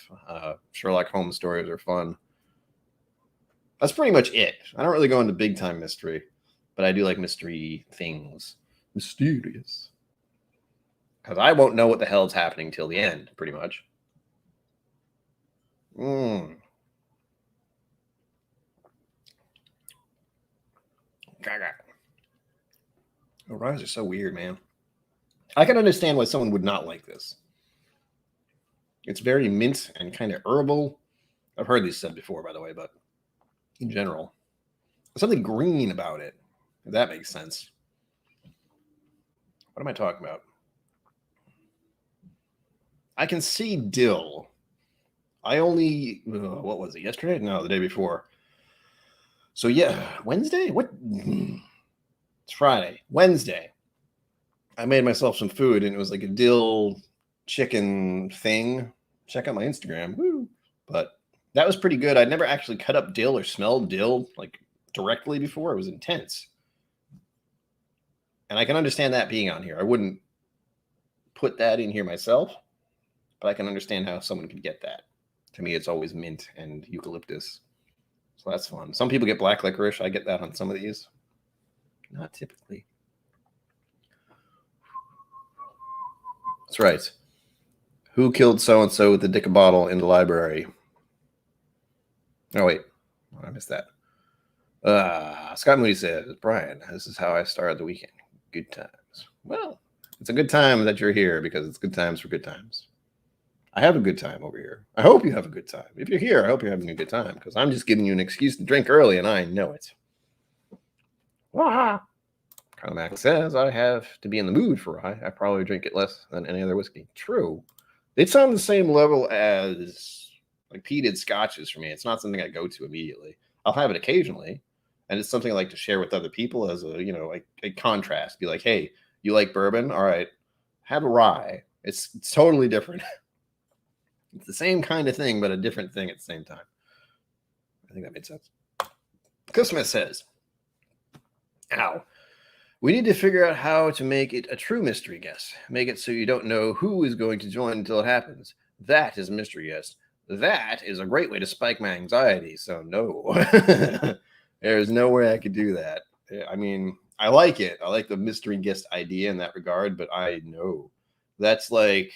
Sherlock Holmes stories are fun. That's pretty much it. I don't really go into big time mystery, but I do like mystery things. Mysterious. Because I won't know what the hell is happening till the end, pretty much. The Ryes are so weird, man. I can understand why someone would not like this. It's very mint and kind of herbal. I've heard these said before, by the way, but in general, there's something green about it, if that makes sense. What am I talking about? I can see dill. I only, what was it, yesterday? No, the day before. So yeah, Wednesday? What? It's Friday. Wednesday. I made myself some food, and it was like a dill chicken thing. Check out my Instagram. Woo. But that was pretty good. I'd never actually cut up dill or smelled dill like directly before. It was intense. And I can understand that being on here. I wouldn't put that in here myself, but I can understand how someone could get that. To me, it's always mint and eucalyptus. So that's fun. Some people get black licorice. I get that on some of these. Not typically. That's right. Who killed so-and-so with the dick bottle in the library? Oh, wait. I missed that. Scott Moody says, Brian, this is how I started the weekend. Good times. Well, it's a good time that you're here because it's good times for good times. I have a good time over here. I hope you have a good time. If you're here, I hope you're having a good time because I'm just giving you an excuse to drink early, and I know it. Carl Mack says, I have to be in the mood for rye. I probably drink it less than any other whiskey. True. It's on the same level as like peated scotches for me. It's not something I go to immediately. I'll have it occasionally, and it's something I like to share with other people as a, a contrast. Be like, hey, you like bourbon? All right, have a rye. It's totally different. It's the same kind of thing, but a different thing at the same time. I think that made sense. Cliff Smith says, ow. We need to figure out how to make it a true mystery guest. Make it so you don't know who is going to join until it happens. That is a mystery guest. That is a great way to spike my anxiety. So no, there's no way I could do that. I mean, I like it. I like the mystery guest idea in that regard, but I know that's like,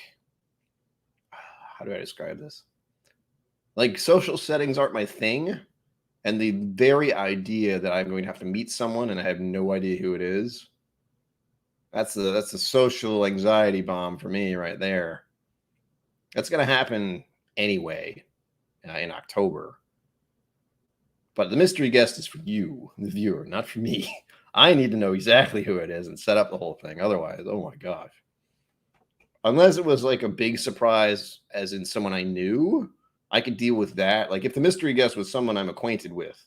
how do I describe this? Like social settings aren't my thing. And the very idea that I'm going to have to meet someone and I have no idea who it is, that's the social anxiety bomb for me right there. That's going to happen anyway in October. But the mystery guest is for you, the viewer, not for me. I need to know exactly who it is and set up the whole thing. Otherwise, oh my gosh. Unless it was like a big surprise, as in someone I knew, I could deal with that. Like if the mystery guest was someone I'm acquainted with,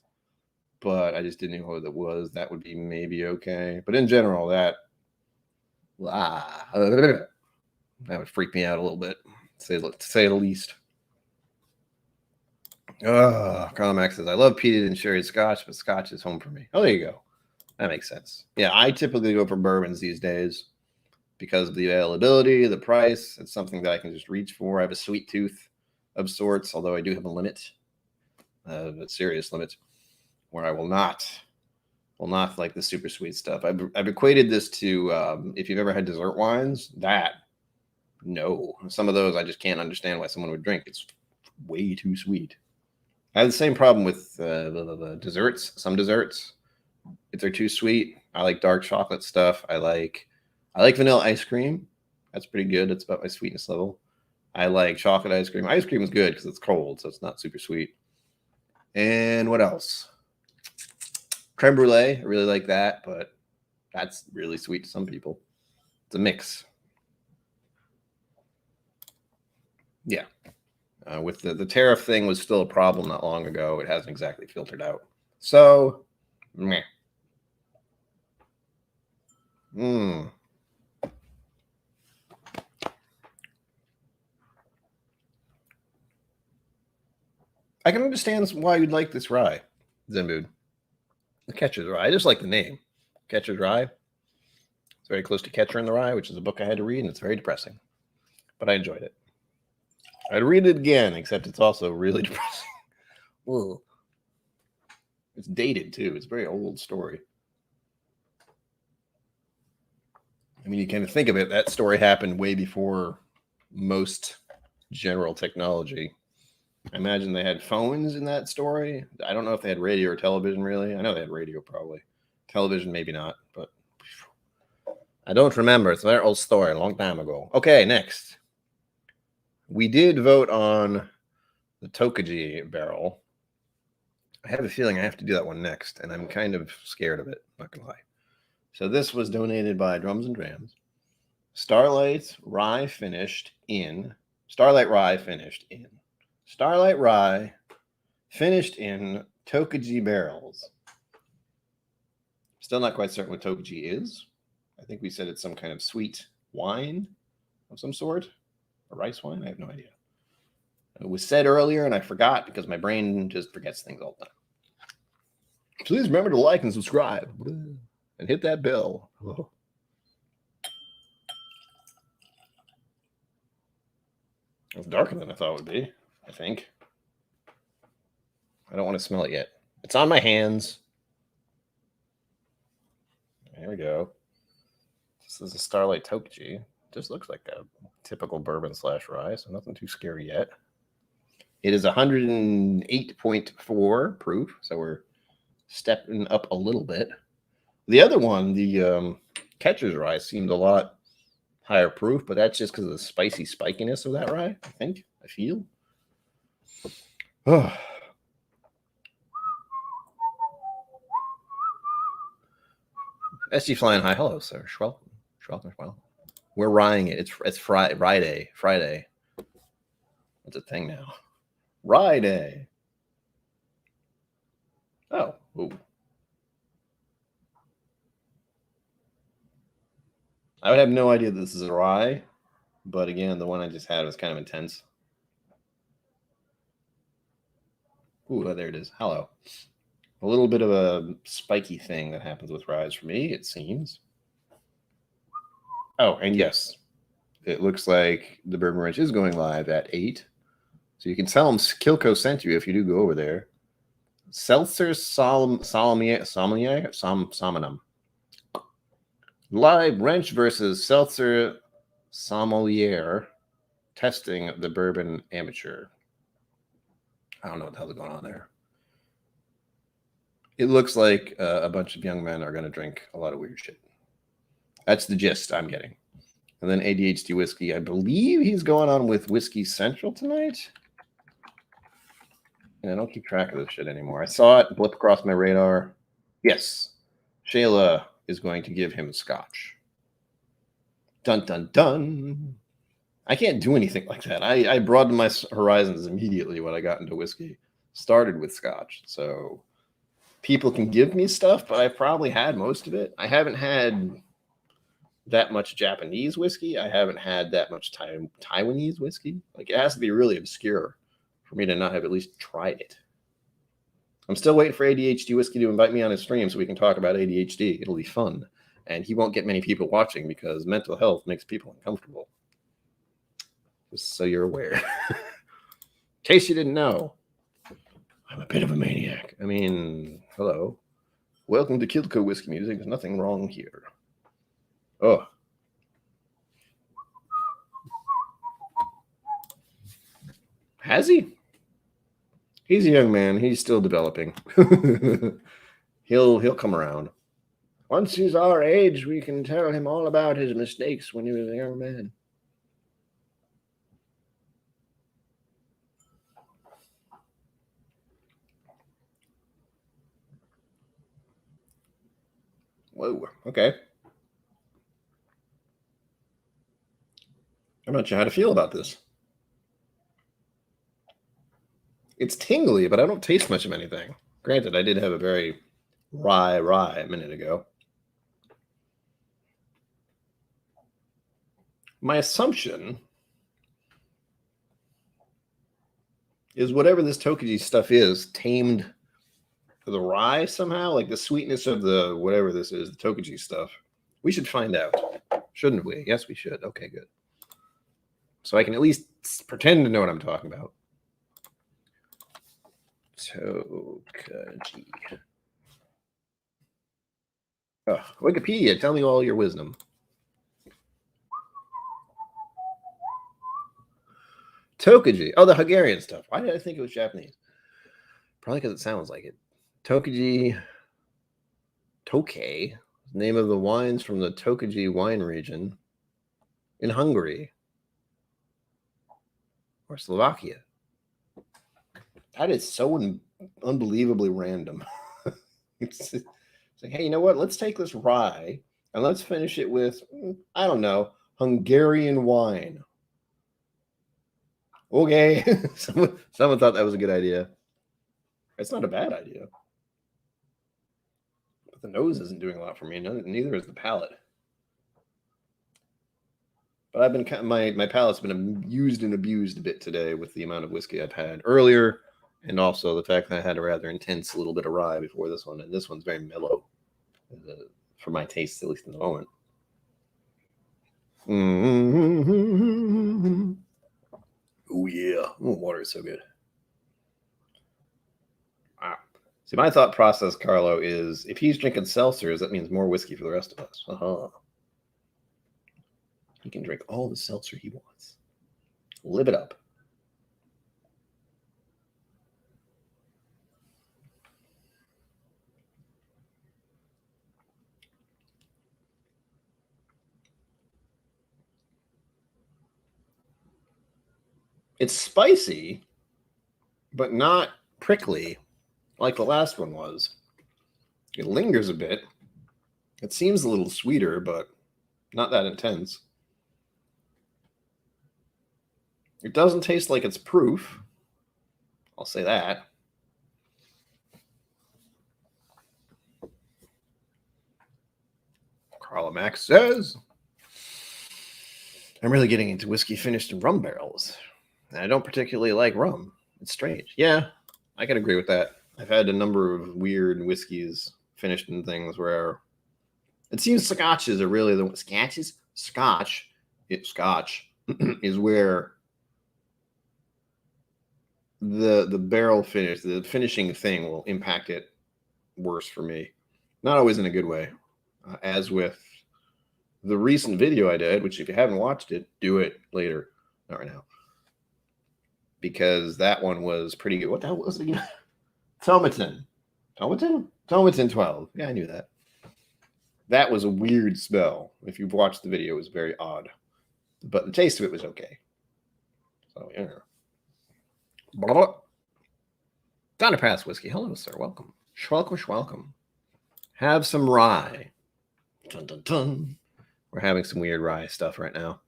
but I just didn't know who that was, that would be maybe okay. But in general, that would freak me out a little bit, to say the least. Carl Max says, I love peated and sherry scotch, but scotch is home for me. Oh, there you go. That makes sense. Yeah, I typically go for bourbons these days because of the availability, the price. It's something that I can just reach for. I have a sweet tooth of sorts, although I do have a limit, a serious limit, where I will not like the super sweet stuff. I've equated this to if you've ever had dessert wines, no. Some of those I just can't understand why someone would drink. It's way too sweet. I have the same problem with the desserts. Some desserts, if they're too sweet, I like dark chocolate stuff. I like vanilla ice cream. That's pretty good. That's about my sweetness level. I like chocolate ice cream. Ice cream is good because it's cold, so it's not super sweet. And what else? Creme brulee. I really like that, but that's really sweet to some people. It's a mix. Yeah. With the tariff thing was still a problem not long ago. It hasn't exactly filtered out. So, meh. I can understand why you'd like this rye, Zenmood. The Catcher's Rye. I just like the name. Catcher's Rye. It's very close to Catcher in the Rye, which is a book I had to read, and it's very depressing. But I enjoyed it. I'd read it again, except it's also really depressing. Ugh. It's dated, too. It's a very old story. I mean, you kind of think of it, that story happened way before most general technology. I imagine they had phones in that story. I don't know if they had radio or television, really. I know they had radio, probably. Television, maybe not, but I don't remember. It's a very old story, a long time ago. Okay, next. We did vote on the Tocci barrel. I have a feeling I have to do that one next, and I'm kind of scared of it, not gonna lie. So this was donated by Drums and Drams. Starlight Rye finished in. Starlight Rye finished in Tocci barrels. Still not quite certain what Tocci is. I think we said it's some kind of sweet wine of some sort. A rice wine? I have no idea. It was said earlier, and I forgot because my brain just forgets things all the time. Please remember to like and subscribe. And hit that bell. Oh. It's darker than I thought it would be, I think. I don't want to smell it yet. It's on my hands. There we go. This is a Starlight Tocci. Just looks like a typical bourbon / rye, so nothing too scary yet. It is 108.4 proof, so we're stepping up a little bit. The other one, the Catcher's Rye, seemed a lot higher proof, but that's just because of the spicy spikiness of that rye, I feel. Oh. SG Flying High. Hello, sir. Welcome. We're ryeing it. It's Friday. What's a thing now? Rye Day. Oh. Ooh. I would have no idea this is a rye, but again, the one I just had was kind of intense. Ooh, there it is. Hello. A little bit of a spiky thing that happens with ryes for me, it seems. Oh, and yes, it looks like the Bourbon Ranch is going live at 8. So you can tell them KillCo sent you if you do go over there. Seltzer Sommelier. Live Wrench versus Seltzer Sommelier testing the Bourbon Amateur. I don't know what the hell's going on there. It looks like a bunch of young men are going to drink a lot of weird shit. That's the gist I'm getting. And then ADHD Whiskey. I believe he's going on with Whiskey Central tonight. And I don't keep track of this shit anymore. I saw it blip across my radar. Yes. Shayla is going to give him scotch. Dun, dun, dun. I can't do anything like that. I broadened my horizons immediately when I got into whiskey. Started with scotch. So people can give me stuff, but I've probably had most of it. I haven't had that much Japanese whiskey. I haven't had that much Taiwanese whiskey. Like, it has to be really obscure for me to not have at least tried it. I'm still waiting for ADHD Whiskey to invite me on his stream so we can talk about ADHD. It'll be fun. and he won't get many people watching because mental health makes people uncomfortable. Just so you're aware. In case you didn't know, I'm a bit of a maniac. I mean, hello. Welcome to KillCo Whiskey Music. There's nothing wrong here. Oh. Has he? He's a young man. He's still developing. He'll come around. Once he's our age, we can tell him all about his mistakes when he was a young man. Whoa, okay. I'm not sure how to feel about this. It's tingly, but I don't taste much of anything. Granted, I did have a very rye a minute ago. My assumption is whatever this Tocci stuff is tamed the rye somehow, like the sweetness of the whatever this is, the Tocci stuff. We should find out, shouldn't we? Yes, we should. Okay, good. So I can at least pretend to know what I'm talking about. Tocci. Oh, Wikipedia, tell me all your wisdom. Tocci. Oh, the Hungarian stuff. Why did I think it was Japanese? Probably because it sounds like it. Tocci. Tokay. Name of the wines from the Tocci wine region in Hungary or Slovakia. That is so unbelievably random. It's like, hey, you know what? Let's take this rye and let's finish it with, I don't know, Hungarian wine. Okay. Someone thought that was a good idea. It's not a bad idea. But the nose isn't doing a lot for me. Neither is the palate. But I've been my palate's been used and abused a bit today with the amount of whiskey I've had earlier, and also the fact that I had a rather intense little bit of rye before this one, and this one's very mellow for my taste, at least in the moment. Mm-hmm. Oh yeah, water is so good. Wow. See, my thought process, Carlo, is if he's drinking seltzers, that means more whiskey for the rest of us. He can drink all the seltzer he wants. Live it up. It's spicy, but not prickly like the last one was. It lingers a bit. It seems a little sweeter, but not that intense. It doesn't taste like it's proof. I'll say that. Carla Max says, I'm really getting into whiskey finished in rum barrels. And I don't particularly like rum. It's strange. Yeah, I can agree with that. I've had a number of weird whiskeys finished in things where it seems scotches are really the scotches. Scotch is where the barrel finish, the finishing thing will impact it worse for me. Not always in a good way. As with the recent video I did, which if you haven't watched it, do it later. Not right now. Because that one was pretty good. What the hell was it again? Tomatin 12. Yeah, I knew that. That was a weird smell. If you've watched the video, it was very odd. But the taste of it was okay. So, yeah. Donna Pass Whiskey. Hello, sir. Welcome. Welcome. Have some rye. Dun, dun, dun. We're having some weird rye stuff right now.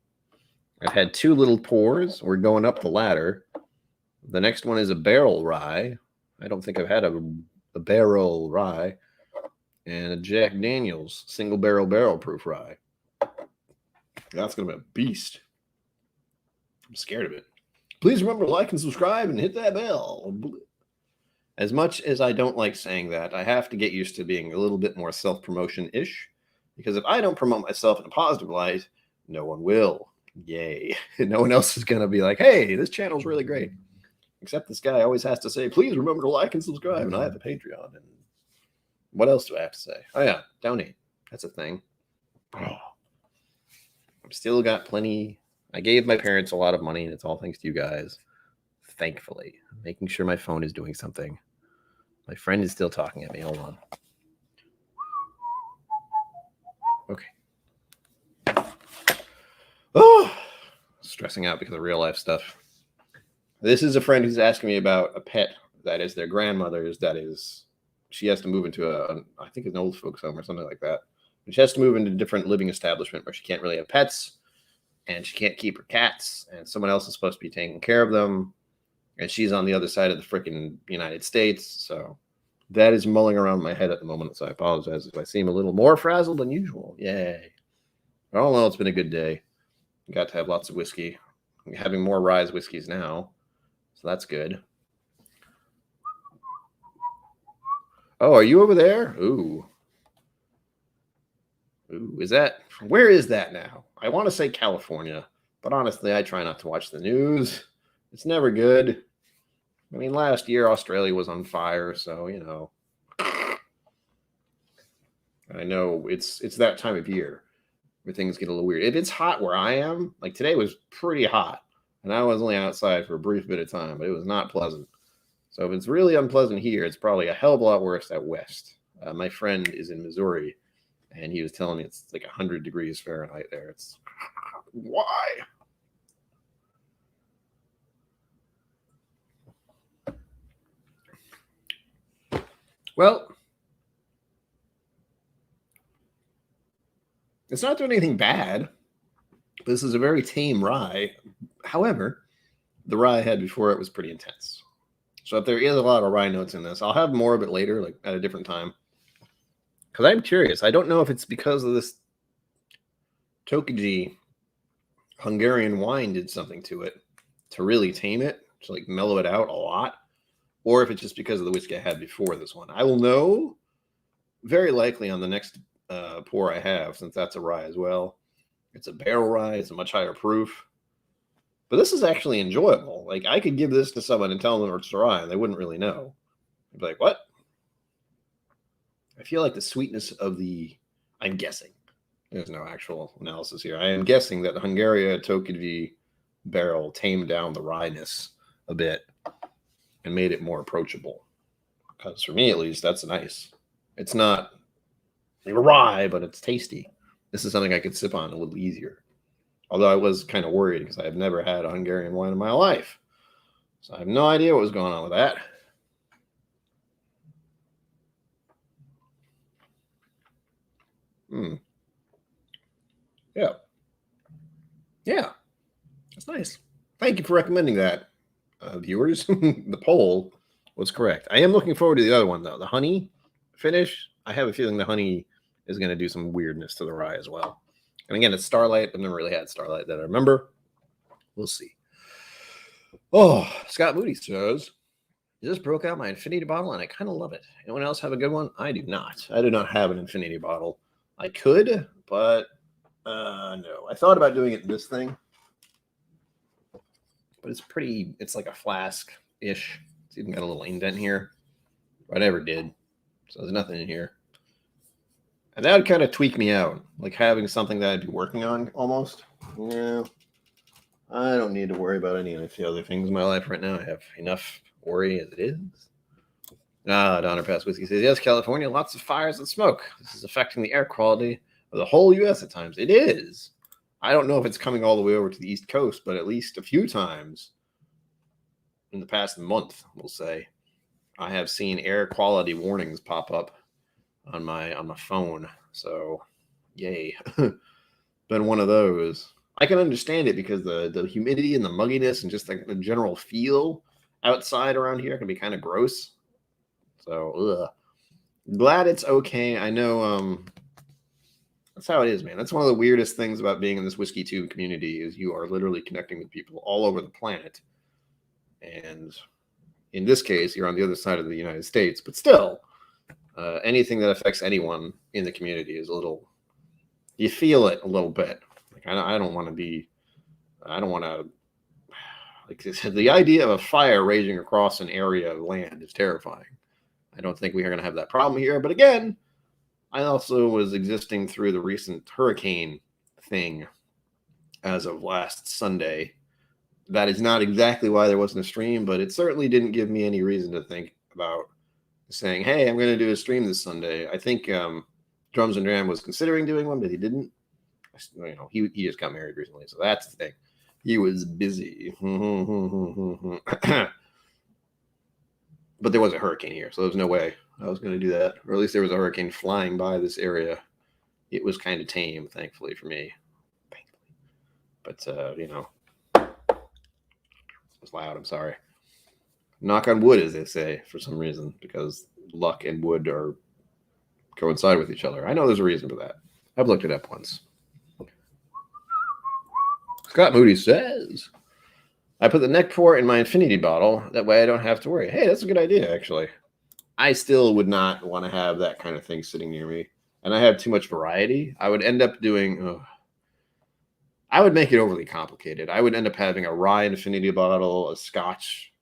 I've had 2 little pours. We're going up the ladder. The next one is a barrel rye. I don't think I've had a barrel rye. And a Jack Daniels single barrel proof rye. That's going to be a beast. I'm scared of it. Please remember to like and subscribe and hit that bell. As much as I don't like saying that, I have to get used to being a little bit more self-promotion-ish. Because if I don't promote myself in a positive light, no one will. Yay. No one else is going to be like, hey, this channel's really great. Except this guy always has to say, please remember to like and subscribe. And I have a Patreon. And what else do I have to say? Oh, yeah, donate. That's a thing. Oh. I've still got plenty. I gave my parents a lot of money, and it's all thanks to you guys. Thankfully. Making sure my phone is doing something. My friend is still talking at me. Hold on. Okay. Oh, stressing out because of real life stuff. This is a friend who's asking me about a pet that is their grandmother's. That is, she has to move into I think it's an old folks home or something like that. And she has to move into a different living establishment where she can't really have pets, and she can't keep her cats, and someone else is supposed to be taking care of them, and she's on the other side of the freaking United States. So that is mulling around my head at the moment. So I apologize if I seem a little more frazzled than usual. Yay! All in all, it's been a good day. Got to have lots of whiskey. I'm having more Rye's whiskeys now, so that's good. Oh, are you over there? Ooh. Ooh, where is that now? I want to say California, but honestly, I try not to watch the news. It's never good. I mean, last year, Australia was on fire, so, you know. I know it's that time of year where things get a little weird. If it's hot where I am, like today was pretty hot, and I was only outside for a brief bit of time, but it was not pleasant. So if it's really unpleasant here, it's probably a hell of a lot worse out west. My friend is in Missouri, and he was telling me it's like 100 degrees Fahrenheit there. It's why? Well, it's not doing anything bad. This is a very tame rye. However, the rye I had before it was pretty intense. So if there is a lot of rye notes in this, I'll have more of it later, like at a different time. Because I'm curious. I don't know if it's because of this Tocci Hungarian wine did something to it to really tame it, to like mellow it out a lot, or if it's just because of the whiskey I had before this one. I will know very likely on the next pour I have, since that's a rye as well. It's a barrel rye. It's a much higher proof. But this is actually enjoyable. Like, I could give this to someone and tell them it's a rye, and they wouldn't really know. They'd be like, what? I feel like the sweetness of I'm guessing. There's no actual analysis here. I am guessing that the Hungarian Tocci barrel tamed down the ryeness a bit and made it more approachable. Because for me, at least, that's nice. It's not rye, but it's tasty. This is something I could sip on a little easier. Although I was kind of worried because I have never had a Hungarian wine in my life. So I have no idea what was going on with that. Yeah. Yeah. That's nice. Thank you for recommending that, viewers. The poll was correct. I am looking forward to the other one, though. The honey finish. I have a feeling the honey is going to do some weirdness to the rye as well. And again, it's Starlight. I've never really had Starlight that I remember. We'll see. Oh, Scott Moody says, I just broke out my infinity bottle, and I kind of love it. Anyone else have a good one? I do not. I do not have an infinity bottle. I could, but no. I thought about doing it in this thing. But it's like a flask-ish. It's even got a little indent here. But I never did. So there's nothing in here. And that would kind of tweak me out. Like having something that I'd be working on almost. Yeah. I don't need to worry about any of the other things in my life right now. I have enough worry as it is. Donner Pass Whiskey says, yes, California, lots of fires and smoke. This is affecting the air quality of the whole U.S. at times. It is. I don't know if it's coming all the way over to the East Coast, but at least a few times in the past month, we'll say, I have seen air quality warnings pop up on my phone. So, yay. Been one of those. I can understand it because the humidity and the mugginess and just the general feel outside around here can be kind of gross. So, glad it's okay. I know that's how it is, man. That's one of the weirdest things about being in this whiskey tube community is you are literally connecting with people all over the planet. And in this case, you're on the other side of the United States, but still, anything that affects anyone in the community is a little You feel it a little bit. Like I don't want to be. I don't want to. Like the idea of a fire raging across an area of land is terrifying. I don't think we are going to have that problem here. But again, I also was existing through the recent hurricane thing as of last Sunday. That is not exactly why there wasn't a stream, but it certainly didn't give me any reason to think about saying, hey, I'm going to do a stream this Sunday. I think Drums and Dram was considering doing one, but he didn't. You know, he just got married recently, so that's the thing. He was busy. But there was a hurricane here, so there's no way I was going to do that. Or at least there was a hurricane flying by this area. It was kind of tame, thankfully, for me. But, you know, it was loud. I'm sorry. Knock on wood, as they say, for some reason, because luck and wood are coincide with each other. I know there's a reason for that. I've looked it up once. Scott Moody says, I put the neck pour in my infinity bottle. That way I don't have to worry. Hey, that's a good idea, actually. I still would not want to have that kind of thing sitting near me. And I have too much variety. I would end up doing... I would make it overly complicated. I would end up having a rye infinity bottle, a scotch,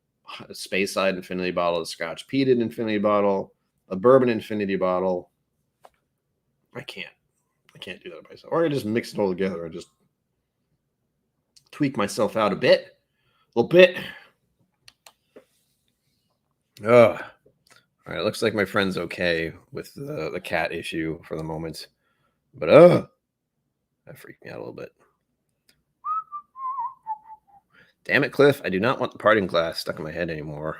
a Speyside infinity bottle, a scotch peated infinity bottle, a bourbon infinity bottle. I can't do that myself. Or I just mix it all together and just tweak myself out a little bit. All right, it looks like my friend's okay with the cat issue for the moment. But that freaked me out a little bit. Damn it, Cliff. I do not want the parting glass stuck in my head anymore.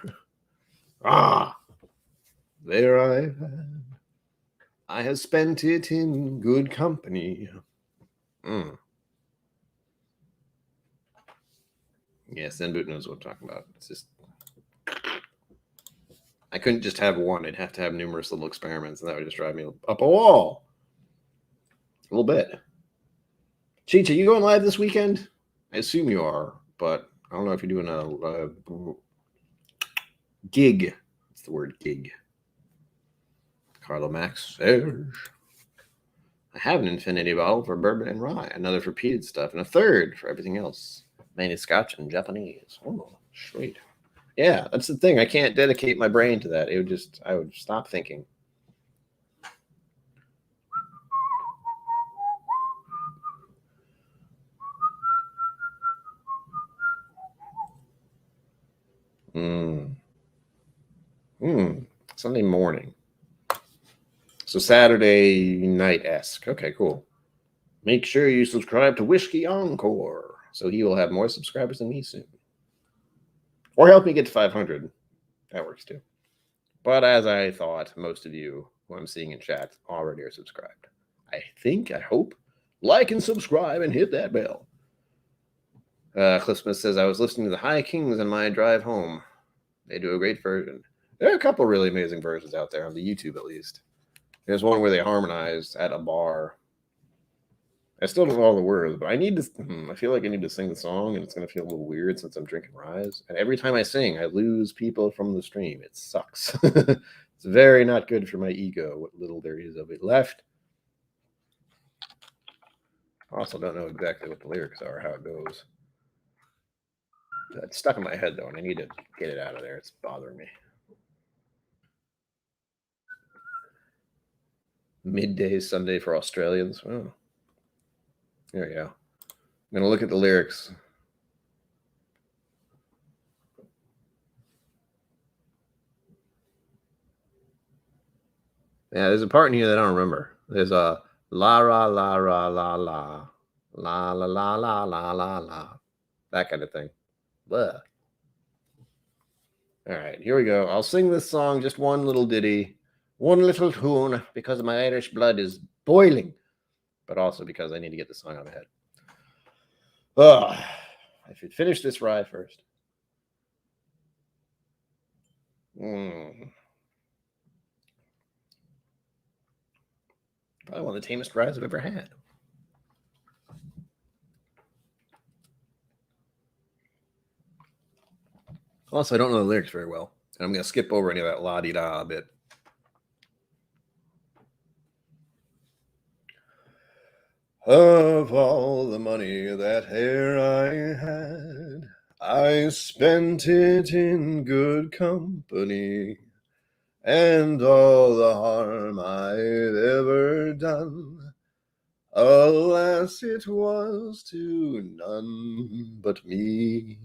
There I have spent it in good company. Yes, Zen Boot knows what I'm talking about. It's just... I couldn't just have one. I'd have to have numerous little experiments, and that would just drive me up a wall. A little bit. Cheech, are you going live this weekend? I assume you are, but I don't know if you're doing a gig. That's the word, gig. Carlo Max. Serge. I have an infinity bottle for bourbon and rye, another for peated stuff, and a third for everything else. Mainly Scotch and Japanese. Oh, sweet. Yeah, that's the thing. I can't dedicate my brain to that. I would stop thinking. Sunday morning. So Saturday night-esque. Okay, cool. Make sure you subscribe to Whiskey Encore so he will have more subscribers than me soon. Or help me get to 500. That works too. But as I thought, most of you who I'm seeing in chat already are subscribed. I hope. Like and subscribe and hit that bell. Cliff Smith says, I was listening to the High Kings on my drive home. They do a great version. There are a couple really amazing versions out there on the YouTube, at least. There's one where they harmonized at a bar. I still don't know all the words, but I feel like I need to sing the song, and it's going to feel a little weird since I'm drinking ryes. And every time I sing, I lose people from the stream. It sucks. It's very not good for my ego, what little there is of it left. I also don't know exactly what the lyrics are, how it goes. It's stuck in my head, though, and I need to get it out of there. It's bothering me. Midday Sunday for Australians. Oh. There we go. I'm going to look at the lyrics. Yeah, there's a part in here that I don't remember. There's a la la la la la la la la la la la la la, that kind of thing. Blah. All right, here we go. I'll sing this song, just one little ditty, one little tune, because my Irish blood is boiling, but also because I need to get the song out of my head. I should finish this rye first. Probably one of the tamest ryes I've ever had. Also, I don't know the lyrics very well, and I'm going to skip over any of that la-di-da bit. Of all the money that ere I had, I spent it in good company, and all the harm I've ever done, alas, it was to none but me.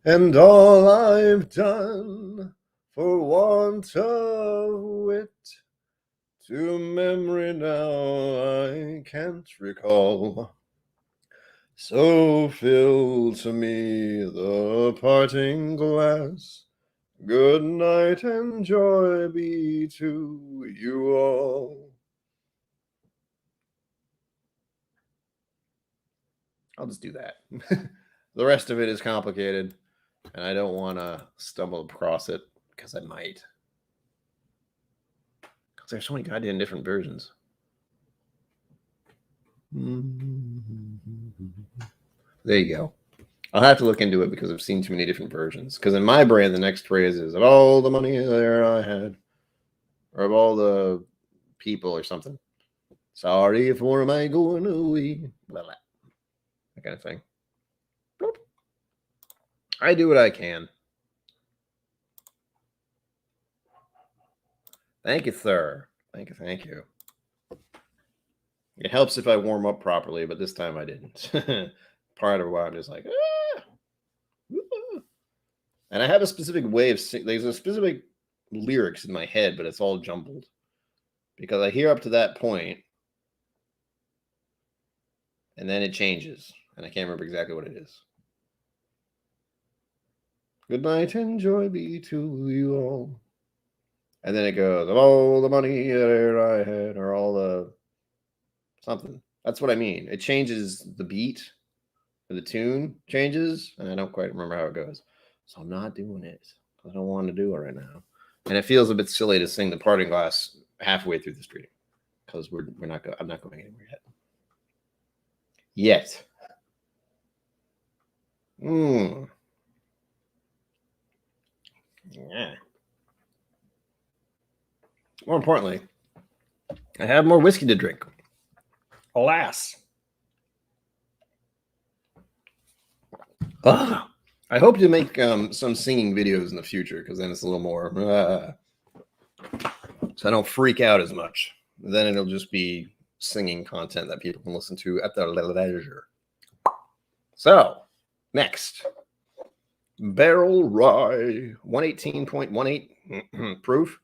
And all I've done for want of wit, to memory now I can't recall. So fill to me the parting glass. Good night and joy be to you all. I'll just do that. The rest of it is complicated, and I don't want to stumble across it because I might. Because there's so many goddamn different versions. There you go. I'll have to look into it because I've seen too many different versions. Because in my brain, the next phrase is of all the money there I had, or of all the people or something. Sorry for my going away. Blah, blah. That kind of thing. Bloop. I do what I can. Thank you, sir. Thank you, thank you. It helps if I warm up properly, but this time I didn't. Part of why I'm just like, ah! And I have a specific way of singing. There's a specific lyrics in my head, but it's all jumbled. Because I hear up to that point, and then it changes. And I can't remember exactly what it is. Good night and joy be to you all. And then it goes, of all the money that I had, or all the something. That's what I mean. It changes the beat, or the tune changes, and I don't quite remember how it goes. So I'm not doing it. I don't want to do it right now. And it feels a bit silly to sing the parting glass halfway through the stream. Because I'm not going anywhere yet. Yet. Yeah. More importantly, I have more whiskey to drink. Alas. I hope to make some singing videos in the future because then it's a little more so I don't freak out as much. Then it'll just be singing content that people can listen to at their leisure. So, next. Barrel Rye, 118.18 proof.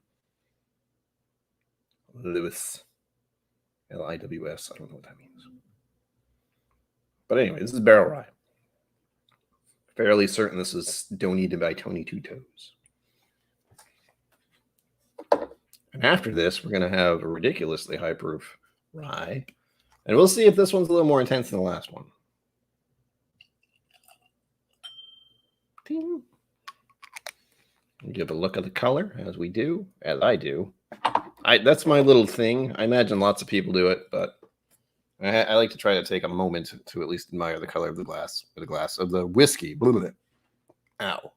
Lewis. Liws. I don't know what that means. But anyway, this is Barrel Rye. Fairly certain this is donated by Tony Two Toes. And after this, we're going to have a ridiculously high proof rye. And we'll see if this one's a little more intense than the last one. Ding. Give a look at the color as we do, as I do. That's my little thing. I imagine lots of people do it, but I like to try to take a moment to at least admire the color of the glass, of the whiskey. Blah, blah, blah. Ow.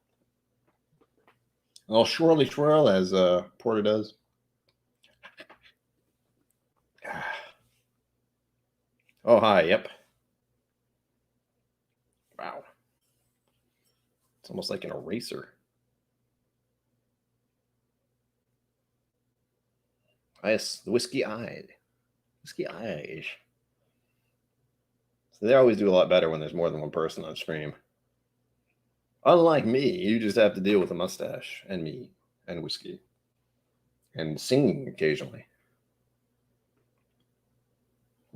I'll swirly swirl as Porter does. Oh, hi. Yep. Wow. It's almost like an eraser. Yes, the whiskey eye. Whiskey eyes. So they always do a lot better when there's more than one person on stream. Unlike me, you just have to deal with a mustache and me and whiskey and singing occasionally.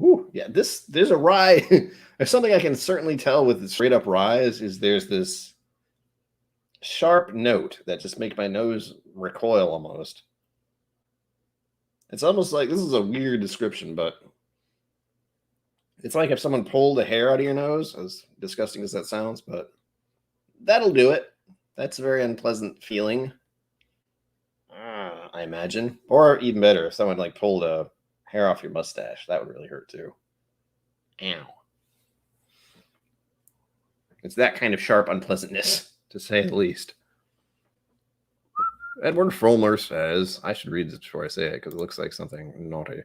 Ooh, yeah, there's a rye. There's something I can certainly tell with the straight up rye is there's this sharp note that just makes my nose recoil almost. It's almost like, this is a weird description, but it's like if someone pulled a hair out of your nose, as disgusting as that sounds, but that'll do it. That's a very unpleasant feeling, I imagine. Or even better, if someone like pulled a hair off your mustache, that would really hurt too. Ow. It's that kind of sharp unpleasantness, to say the least. Edward Fromler says, I should read this before I say it because it looks like something naughty.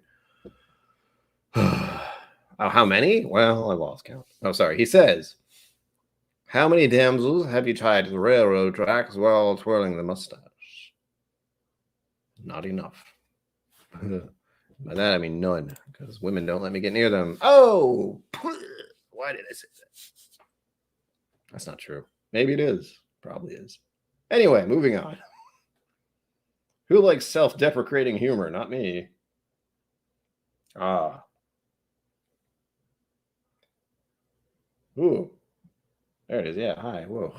Oh, how many? Well, I lost count. Oh, sorry. He says, how many damsels have you tied to the railroad tracks while twirling the mustache? Not enough. By that, I mean none, because women don't let me get near them. Oh! Why did I say that? That's not true. Maybe it is. Probably is. Anyway, moving on. Who likes self-deprecating humor? Not me. Ah. Ooh. There it is. Yeah. Hi. Whoa.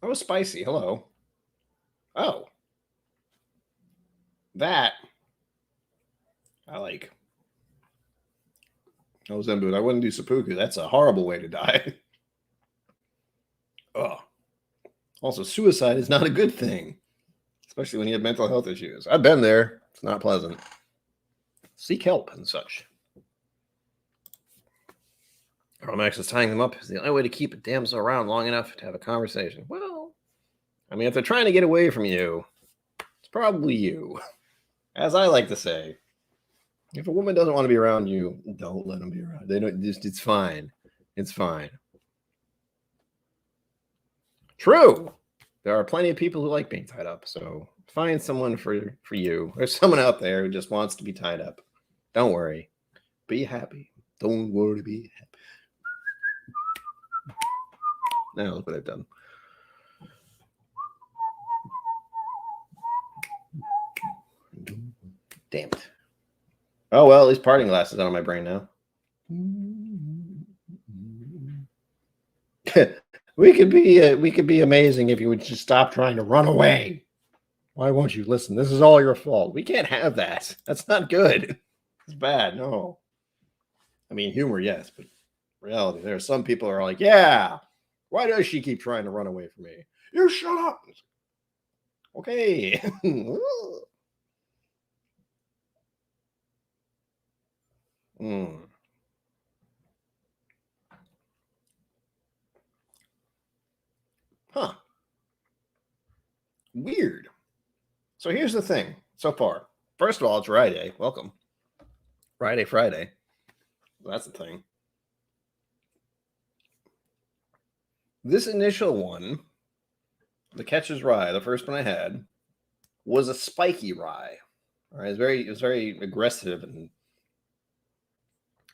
Oh, spicy. Hello. Oh. That I like. Oh, Zenbu, I wouldn't do seppuku. That's a horrible way to die. Oh. Also, suicide is not a good thing, especially when you have mental health issues. I've been there. It's not pleasant. Seek help and such. Romax is tying them up is the only way to keep a damsel around long enough to have a conversation. Well, I mean, if they're trying to get away from you, it's probably you. As I like to say, if a woman doesn't want to be around you, don't let them be around. They don't just, it's fine. It's fine. True. There are plenty of people who like being tied up. So find someone for you. There's someone out there who just wants to be tied up. Don't worry. Be happy. Don't worry, be happy. Now look what I've done. Damn it. Oh, well, at least parting glasses out of my brain now. we could be amazing if you would just stop trying to run away. Why won't you listen? This is all your fault. We can't have that. That's not good. It's bad. No. I mean, humor, yes, but reality, there are some people who are like, yeah, why does she keep trying to run away from me? You shut up. Okay. Huh. Weird. So here's the thing so far. First of all, it's Rye Day. Welcome. Friday. That's the thing. This initial one, the Catcher's Rye, the first one I had, was a spiky rye. All right, it was very aggressive and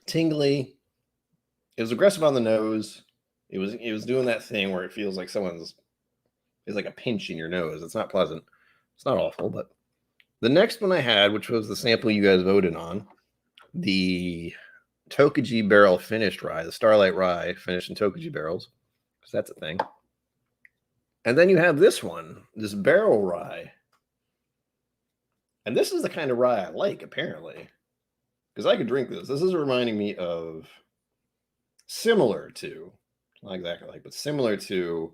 tingly. It was aggressive on the nose. It was doing that thing where it feels like it's like a pinch in your nose. It's not pleasant. It's not awful, but the next one I had, which was the sample you guys voted on, the Tokaji barrel finished rye, the Starlight Rye finished in Tokaji barrels, because that's a thing. And then you have this one, this barrel rye. And this is the kind of rye I like, apparently, because I could drink this. This is reminding me of similar to, not exactly like, but similar to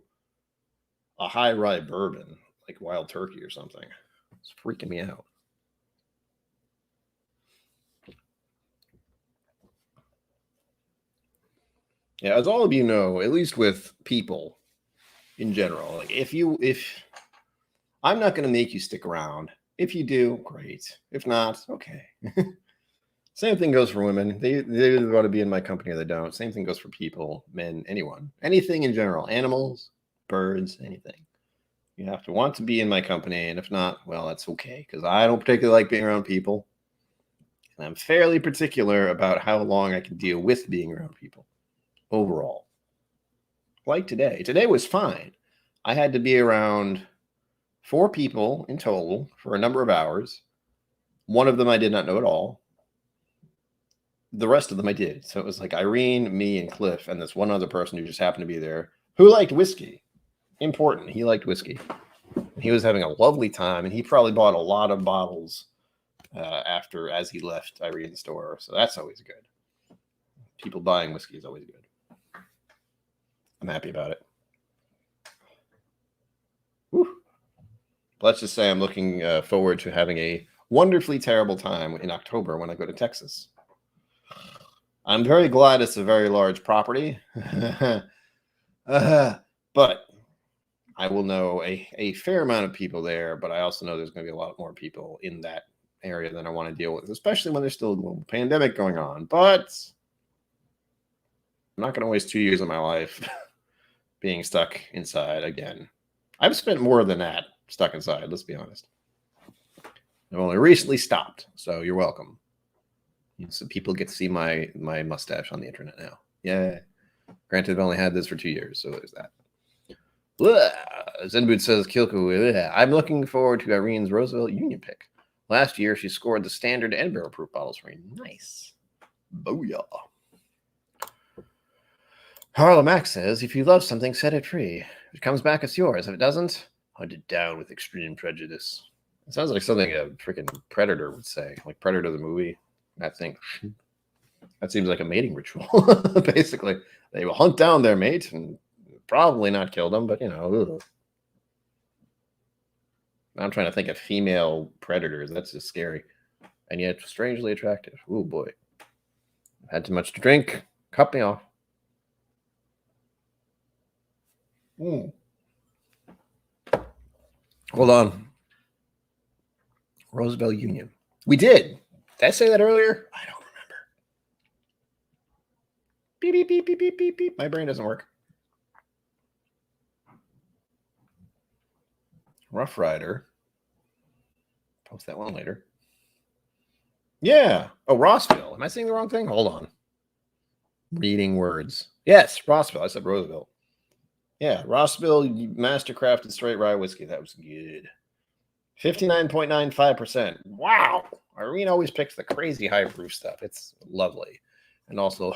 a high rye bourbon, like Wild Turkey or something. It's freaking me out. Yeah, as all of you know, at least with people in general, like if I'm not going to make you stick around. If you do, great. If not, okay. Same thing goes for women. They either want to be in my company or they don't. Same thing goes for people, men, anyone, anything in general, animals, birds, anything. You have to want to be in my company, and if not, well, that's okay, because I don't particularly like being around people, and I'm fairly particular about how long I can deal with being around people overall. Like today. Today was fine. I had to be around 4 people in total for a number of hours. One of them I did not know at all. The rest of them I did. So it was like Irene, me, and Cliff, and this one other person who just happened to be there who liked whiskey. Important. He liked whiskey. He was having a lovely time, and he probably bought a lot of bottles as he left Irene's store. So that's always good. People buying whiskey is always good. I'm happy about it. Whew. Let's just say I'm looking forward to having a wonderfully terrible time in October when I go to Texas. I'm very glad it's a very large property. But I will know a fair amount of people there, but I also know there's going to be a lot more people in that area than I want to deal with, especially when there's still a global pandemic going on. But I'm not going to waste 2 years of my life being stuck inside again. I've spent more than that stuck inside, let's be honest. I've only recently stopped, so you're welcome. So people get to see my mustache on the internet now. Yeah. Granted, I've only had this for 2 years, so there's that. Zenboot says, KillCo, I'm looking forward to Irene's Roosevelt Union pick. Last year, she scored the standard and barrel proof bottles for me. Nice. Booyah. Harlem Max says, if you love something, set it free. If it comes back, it's yours. If it doesn't, hunt it down with extreme prejudice. It sounds like something a freaking Predator would say, like Predator the movie. That thing. That seems like a mating ritual, basically. They will hunt down their mate and probably not kill them, but, you know. Ugh. I'm trying to think of female predators. That's just scary. And yet strangely attractive. Oh, boy. I've had too much to drink. Cut me off. Hold on. Roosevelt Union. We did. Did I say that earlier? I don't remember. Beep, beep, beep, beep, beep, beep, beep. My brain doesn't work. Rough Rider. Post that one later. Yeah. Oh, Rossville. Am I saying the wrong thing? Hold on. Reading words. Yes, Rossville. I said Roosevelt. Yeah, Rossville Mastercrafted Straight Rye Whiskey. That was good. 59.95%. Wow. Irene always picks the crazy high proof stuff. It's lovely. And also,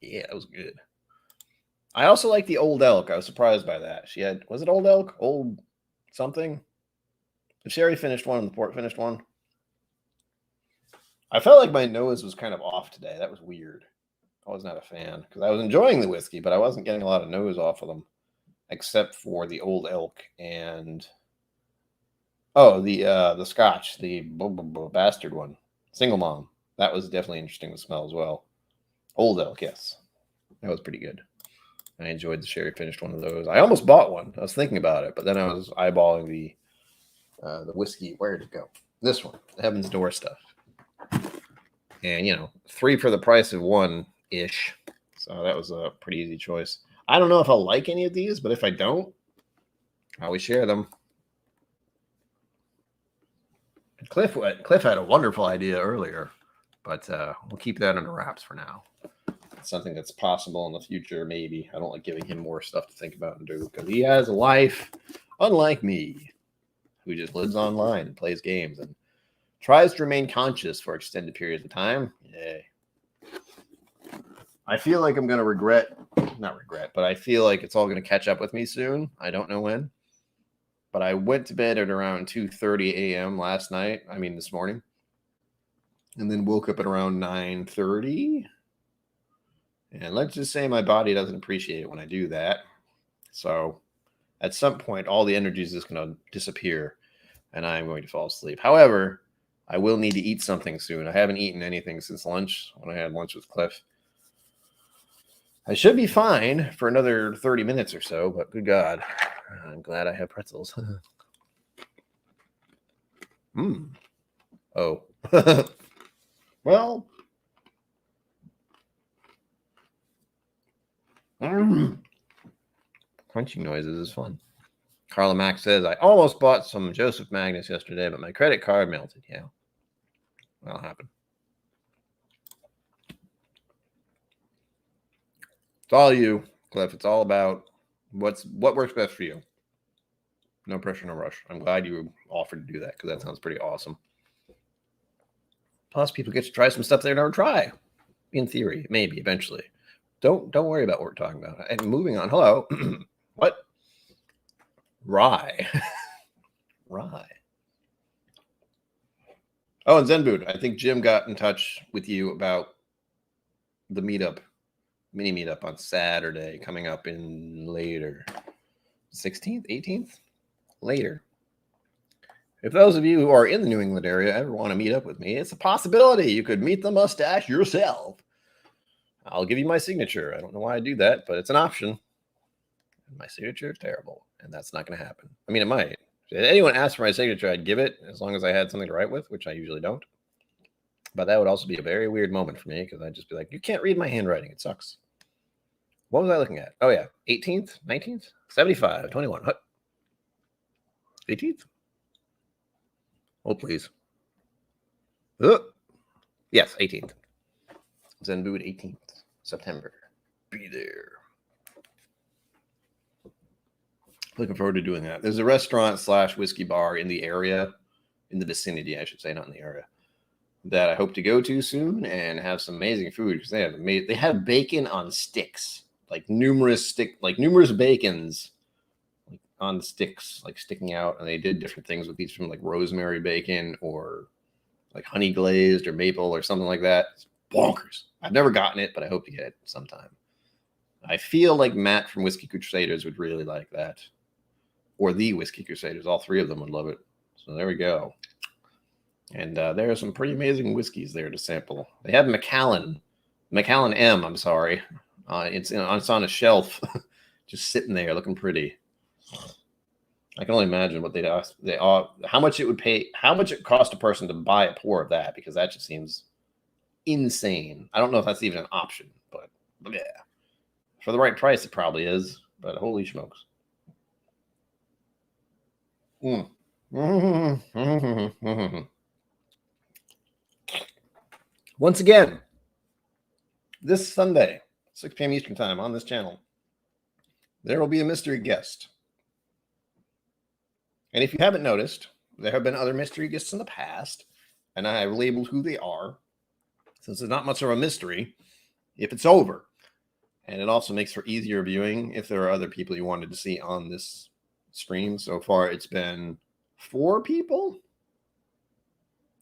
yeah, that was good. I also like the Old Elk. I was surprised by that. She had, was it Old Elk? Old something? The sherry finished one and the port finished one. I felt like my nose was kind of off today. That was weird. I was not a fan because I was enjoying the whiskey, but I wasn't getting a lot of nose off of them, except for the Old Elk and the Scotch, the bastard one, Single Mom. That was definitely interesting to smell as well. Old Elk, yes, that was pretty good. I enjoyed the sherry finished one of those. I almost bought one. I was thinking about it, but then I was eyeballing the whiskey. Where did it go? This one, the Heaven's Door stuff. And, you know, 3 for the price of 1-ish. So that was a pretty easy choice. I don't know if I'll like any of these, but if I don't, I always share them. Cliff had a wonderful idea earlier, but we'll keep that under wraps for now. It's something that's possible in the future, maybe. I don't like giving him more stuff to think about and do because he has a life, unlike me, who just lives online and plays games and tries to remain conscious for extended periods of time. Yay. I feel like I'm going to not regret, but I feel like it's all going to catch up with me soon. I don't know when. But I went to bed at around 2:30 a.m. this morning. And then woke up at around 9:30. And let's just say my body doesn't appreciate it when I do that. So at some point, all the energy is just going to disappear and I'm going to fall asleep. However, I will need to eat something soon. I haven't eaten anything since lunch when I had lunch with Cliff. I should be fine for another 30 minutes or so, but good God, I'm glad I have pretzels. Oh. Well. Crunching noises is fun. Carla Mack says, I almost bought some Joseph Magnus yesterday, but my credit card melted. Yeah. That'll happen. It's all you, Cliff. It's all about what works best for you. No pressure, no rush. I'm glad you offered to do that because that sounds pretty awesome. Plus, people get to try some stuff they never try. In theory, maybe eventually. Don't worry about what we're talking about. And moving on. Hello. What? Rye. Rye. Oh, and Zenboot. I think Jim got in touch with you about the meetup. Mini meetup on Saturday coming up in later 16th, 18th, later. If those of you who are in the New England area ever want to meet up with me, it's a possibility. You could meet the mustache yourself. I'll give you my signature. I don't know why I do that, but it's an option. My signature is terrible, and that's not going to happen. I mean, it might. If anyone asked for my signature, I'd give it as long as I had something to write with, which I usually don't. But that would also be a very weird moment for me because I'd just be like, you can't read my handwriting. It sucks. What was I looking at? Oh, yeah. 18th, 19th, 75, 21. 18th? Oh, please. Yes, 18th. Zen Boot 18th, September. Be there. Looking forward to doing that. There's a restaurant / whiskey bar in the area, in the vicinity, I should say, not in the area, that I hope to go to soon and have some amazing food because they have bacon on sticks, like numerous bacons, like on sticks, like sticking out, and they did different things with these from like rosemary bacon or like honey glazed or maple or something like that. It's bonkers. I've never gotten it, but I hope to get it sometime. I feel like Matt from Whiskey Crusaders would really like that. Or the Whiskey Crusaders. All three of them would love it. So there we go. And there are some pretty amazing whiskeys there to sample. They have Macallan M, I'm sorry. It's on a shelf, just sitting there looking pretty. I can only imagine what how much it cost a person to buy a pour of that, because that just seems insane. I don't know if that's even an option, but yeah. For the right price, it probably is, but holy smokes. Once again, this Sunday, 6 p.m. Eastern Time on this channel, there will be a mystery guest. And if you haven't noticed, there have been other mystery guests in the past, and I have labeled who they are, since it's not much of a mystery if it's over. And it also makes for easier viewing if there are other people you wanted to see on this stream. So far, it's been 4 people.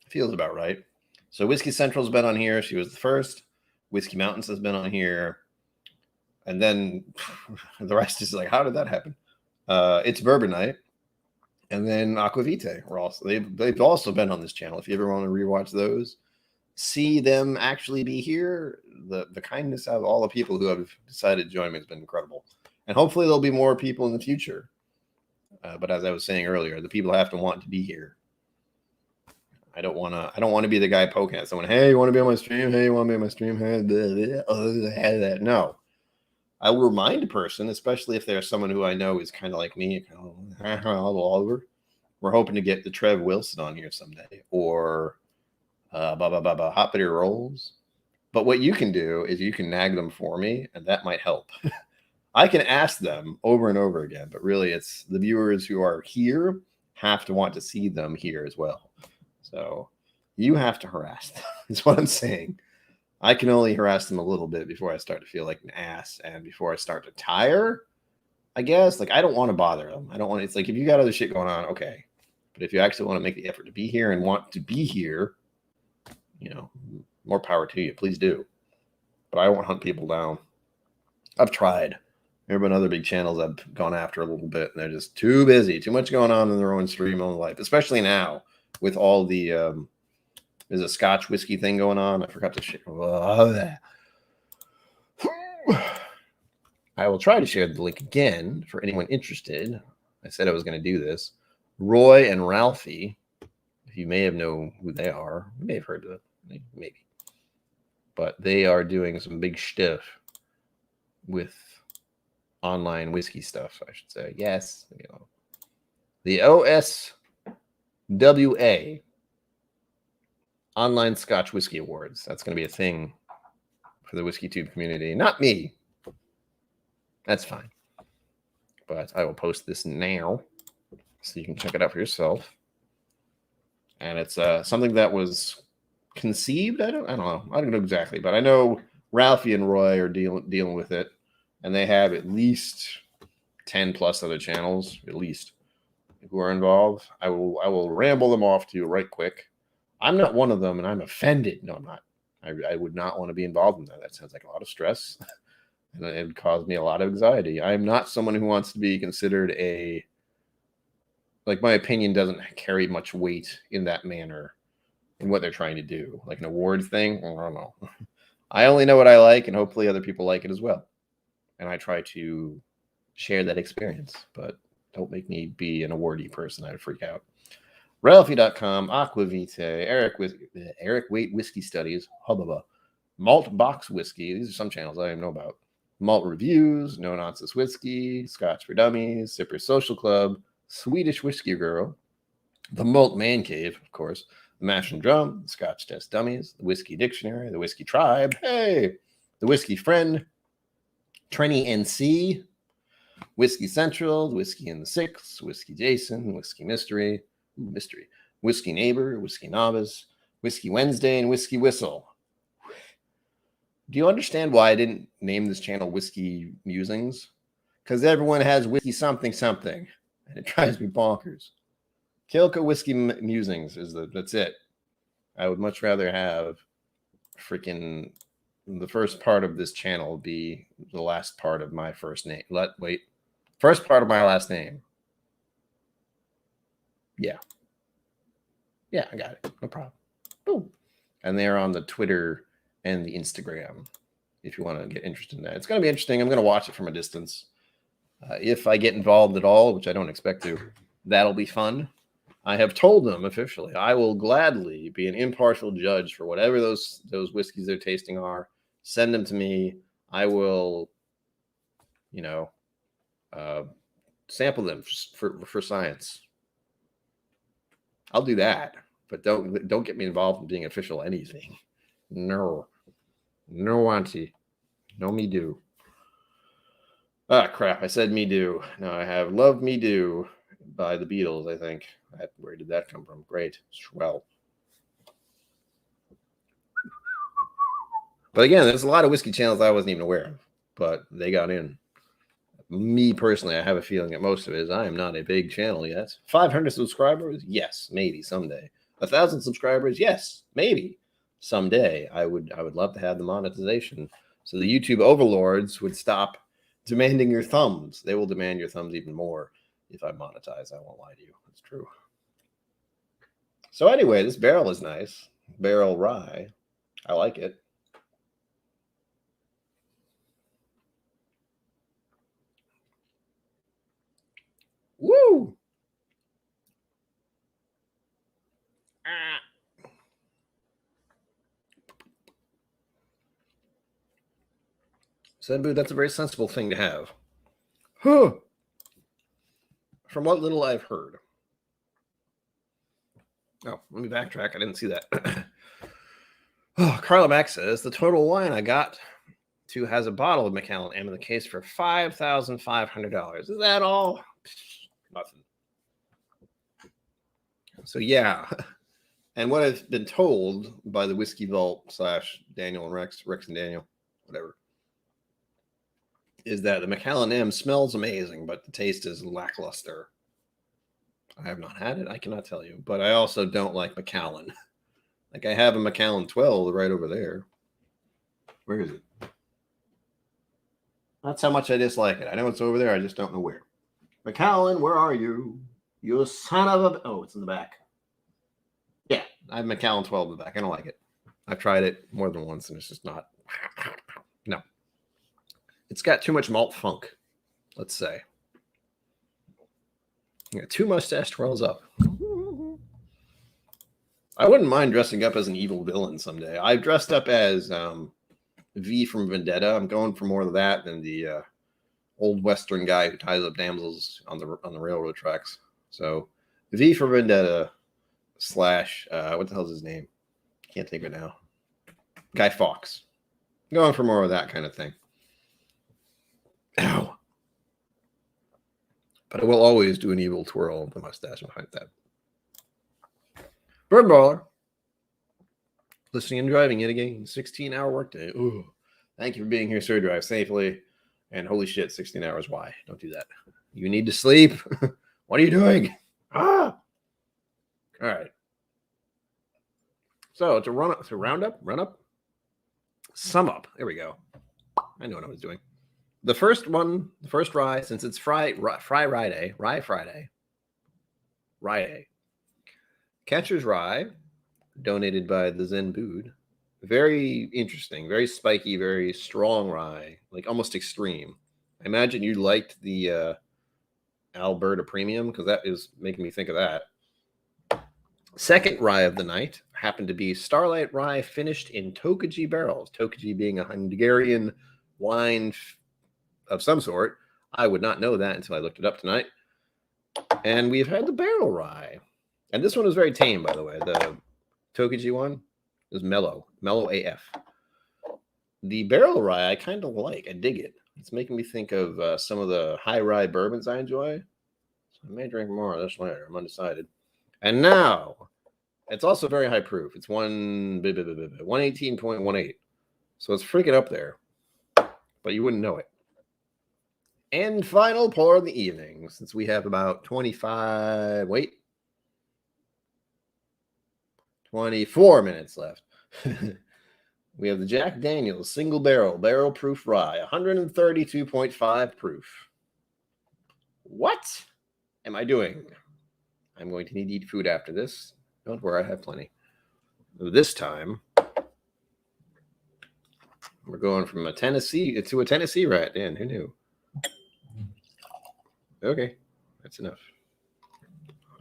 Feels about right. So Whiskey Central's been on here. She was the first. Whiskey Mountains has been on here. And then the rest is like, how did that happen? It's Bourbon Night. And then Aquavite. They've also been on this channel. If you ever want to rewatch those, see them actually be here. The kindness of all the people who have decided to join me has been incredible. And hopefully there'll be more people in the future. But as I was saying earlier, the people have to want to be here. I don't want to be the guy poking at someone. Hey, you want to be on my stream? Hey, you want to be on my stream? Hey, no. I will remind a person, especially if there's someone who I know is kind of like me, all over. We're hoping to get the Trev Wilson on here someday, or Hot Bitter Rolls. But what you can do is you can nag them for me, and that might help. I can ask them over and over again, but really it's the viewers who are here have to want to see them here as well. So you have to harass them, is what I'm saying. I can only harass them a little bit before I start to feel like an ass and before I start to tire, I guess. Like, I don't want to bother them. It's like, if you got other shit going on, okay. But if you actually want to make the effort to be here and want to be here, more power to you. Please do. But I won't hunt people down. I've tried. There have been other big channels I've gone after a little bit, and they're just too busy, too much going on in their own stream, own life, especially now with all the there's a Scotch whiskey thing going on. I forgot to share. I will try to share the link again for anyone interested. I said I was going to do this. Roy and Ralphie, if you may have known who they are, you may have heard of them, maybe. But they are doing some big stuff with online whiskey stuff, I should say. Yes, the OSWA Online Scotch Whiskey Awards. That's going to be a thing for the WhiskeyTube community. Not me. That's fine. But I will post this now so you can check it out for yourself. And it's something that was conceived. I don't know. I don't know exactly, but I know Ralphie and Roy are dealing with it, and they have at least 10 plus other channels, at least, who are involved. I will ramble them off to you right quick. I'm not one of them, and I'm offended. No, I'm not. I would not want to be involved in that. That sounds like a lot of stress, and it would cause me a lot of anxiety. I am not someone who wants to be considered my opinion doesn't carry much weight in that manner in what they're trying to do. Like an awards thing, I don't know. I only know what I like, and hopefully other people like it as well. And I try to share that experience, but don't make me be an awardee person. I'd freak out. Ralphie.com, Aquavite, Eric Waite Whiskey Studies, Hubba, Malt Box Whiskey. These are some channels I didn't know about. Malt Reviews, No Nonsense Whiskey, Scotch for Dummies, Sipper Social Club, Swedish Whiskey Girl, The Malt Man Cave, of course, The Mash and Drum, The Scotch Test Dummies, The Whiskey Dictionary, The Whiskey Tribe, hey, The Whiskey Friend, Trenny NC, Whiskey Central, Whiskey in the Six, Whiskey Jason, Whiskey Mystery, Whiskey Neighbor, Whiskey Novice, Whiskey Wednesday, and Whiskey Whistle. Do you understand why I didn't name this channel Whiskey Musings? Because everyone has Whiskey something, and it drives me bonkers. KillCo Whiskey Musings that's it. I would much rather have freaking the first part of this channel be the last part of my first name. First part of my last name. Yeah, I got it. No problem. Boom. And they're on the Twitter and the Instagram if you want to get interested in that. It's going to be interesting. I'm going to watch it from a distance. If I get involved at all, which I don't expect to, that'll be fun. I have told them officially I will gladly be an impartial judge for whatever those whiskeys they're tasting are. Send them to me. I will, sample them for science. I'll do that, but don't get me involved in being official anything. No, auntie. No, me do. Ah, crap. I said me do. Now I have Love Me Do by the Beatles, I think. Where did that come from? Great. Swell. But again, there's a lot of whiskey channels I wasn't even aware of, but they got in. Me personally, I have a feeling that most of it is I am not a big channel yet. 500 subscribers? Yes, maybe someday. 1,000 subscribers? Yes, maybe someday. I would love to have the monetization. So the YouTube overlords would stop demanding your thumbs. They will demand your thumbs even more if I monetize. I won't lie to you. It's true. So anyway, this barrel is nice. Barrel Rye. I like it. Woo! Senbu, that's a very sensible thing to have. Huh. From what little I've heard. Oh, let me backtrack. I didn't see that. Carla Mack says the total wine I got to has a bottle of Macallan M in the case for $5,500. Is that all? Nothing. So yeah. And what I've been told by the Whiskey Vault / Daniel and Rex and Daniel, whatever, is that the Macallan M smells amazing, but the taste is lackluster. I have not had it. I cannot tell you. But I also don't like Macallan. Like I have a Macallan 12 right over there. Where is it? That's how much I dislike it. I know it's over there. I just don't know where. Macallan, where are you? You son of a... Oh, it's in the back. Yeah, I have Macallan 12 in the back. I don't like it. I've tried it more than once, and it's just not... No. It's got too much malt funk, let's say. Yeah, two mustache twirls up. I wouldn't mind dressing up as an evil villain someday. I've dressed up as V from Vendetta. I'm going for more of that than the old Western guy who ties up damsels on the railroad tracks. So V for Vendetta / what the hell's his name? Can't think of it now. Guy Fawkes. I'm going for more of that kind of thing. Ow. But I will always do an evil twirl of the mustache behind that. Bird Baller. Listening and driving yet again. 16-hour workday. Ooh. Thank you for being here, sir. Drive safely. And holy shit, 16 hours. Why? Don't do that. You need to sleep. What are you doing? Ah. All right. So to round up, sum up. There we go. I know what I was doing. The first rye, since it's Rye Friday. Catcher's Rye, donated by the Zen Bood, Very interesting, very spiky, very strong rye, like almost extreme. I imagine you liked the Alberta Premium because that is making me think of that. Second rye of the night happened to be Starlight Rye finished in Tocci barrels. Tocci being a Hungarian wine of some sort. I would not know that until I looked it up tonight. And we've had the barrel rye. And this one was very tame, by the way. The Tocci one is mellow AF. The barrel rye I kind of like. I dig it. It's making me think of some of the high rye bourbons I enjoy. So I may drink more of this later. I'm undecided. And now, it's also very high proof. It's 118.18. So it's freaking up there. But you wouldn't know it. And final pour of the evening, since we have about 24 minutes left. We have the Jack Daniel's single barrel proof rye, 132.5 proof. What am I doing? I'm going to need to eat food after this. Don't worry, I have plenty. This time, we're going from a Tennessee to a Tennessee rat. Dan, who knew? Okay, that's enough.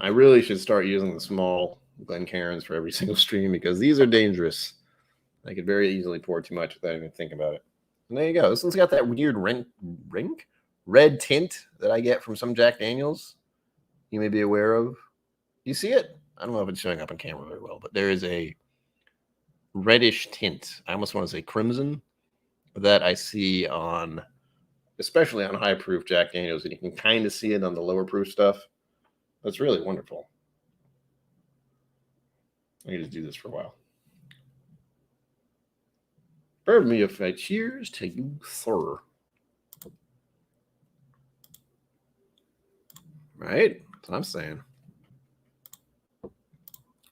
I really should start using the small Glencairns for every single stream because these are dangerous. I could very easily pour too much without even thinking about it. And there you go. This one's got that weird red tint that I get from some Jack Daniels. You may be aware of. You see it? I don't know if it's showing up on camera very well, but there is a reddish tint. I almost want to say crimson that I see on, especially on high proof Jack Daniels, and you can kind of see it on the lower proof stuff. That's really wonderful. I can just do this for a while. Pardon me if I cheers to you, sir. Right? That's what I'm saying.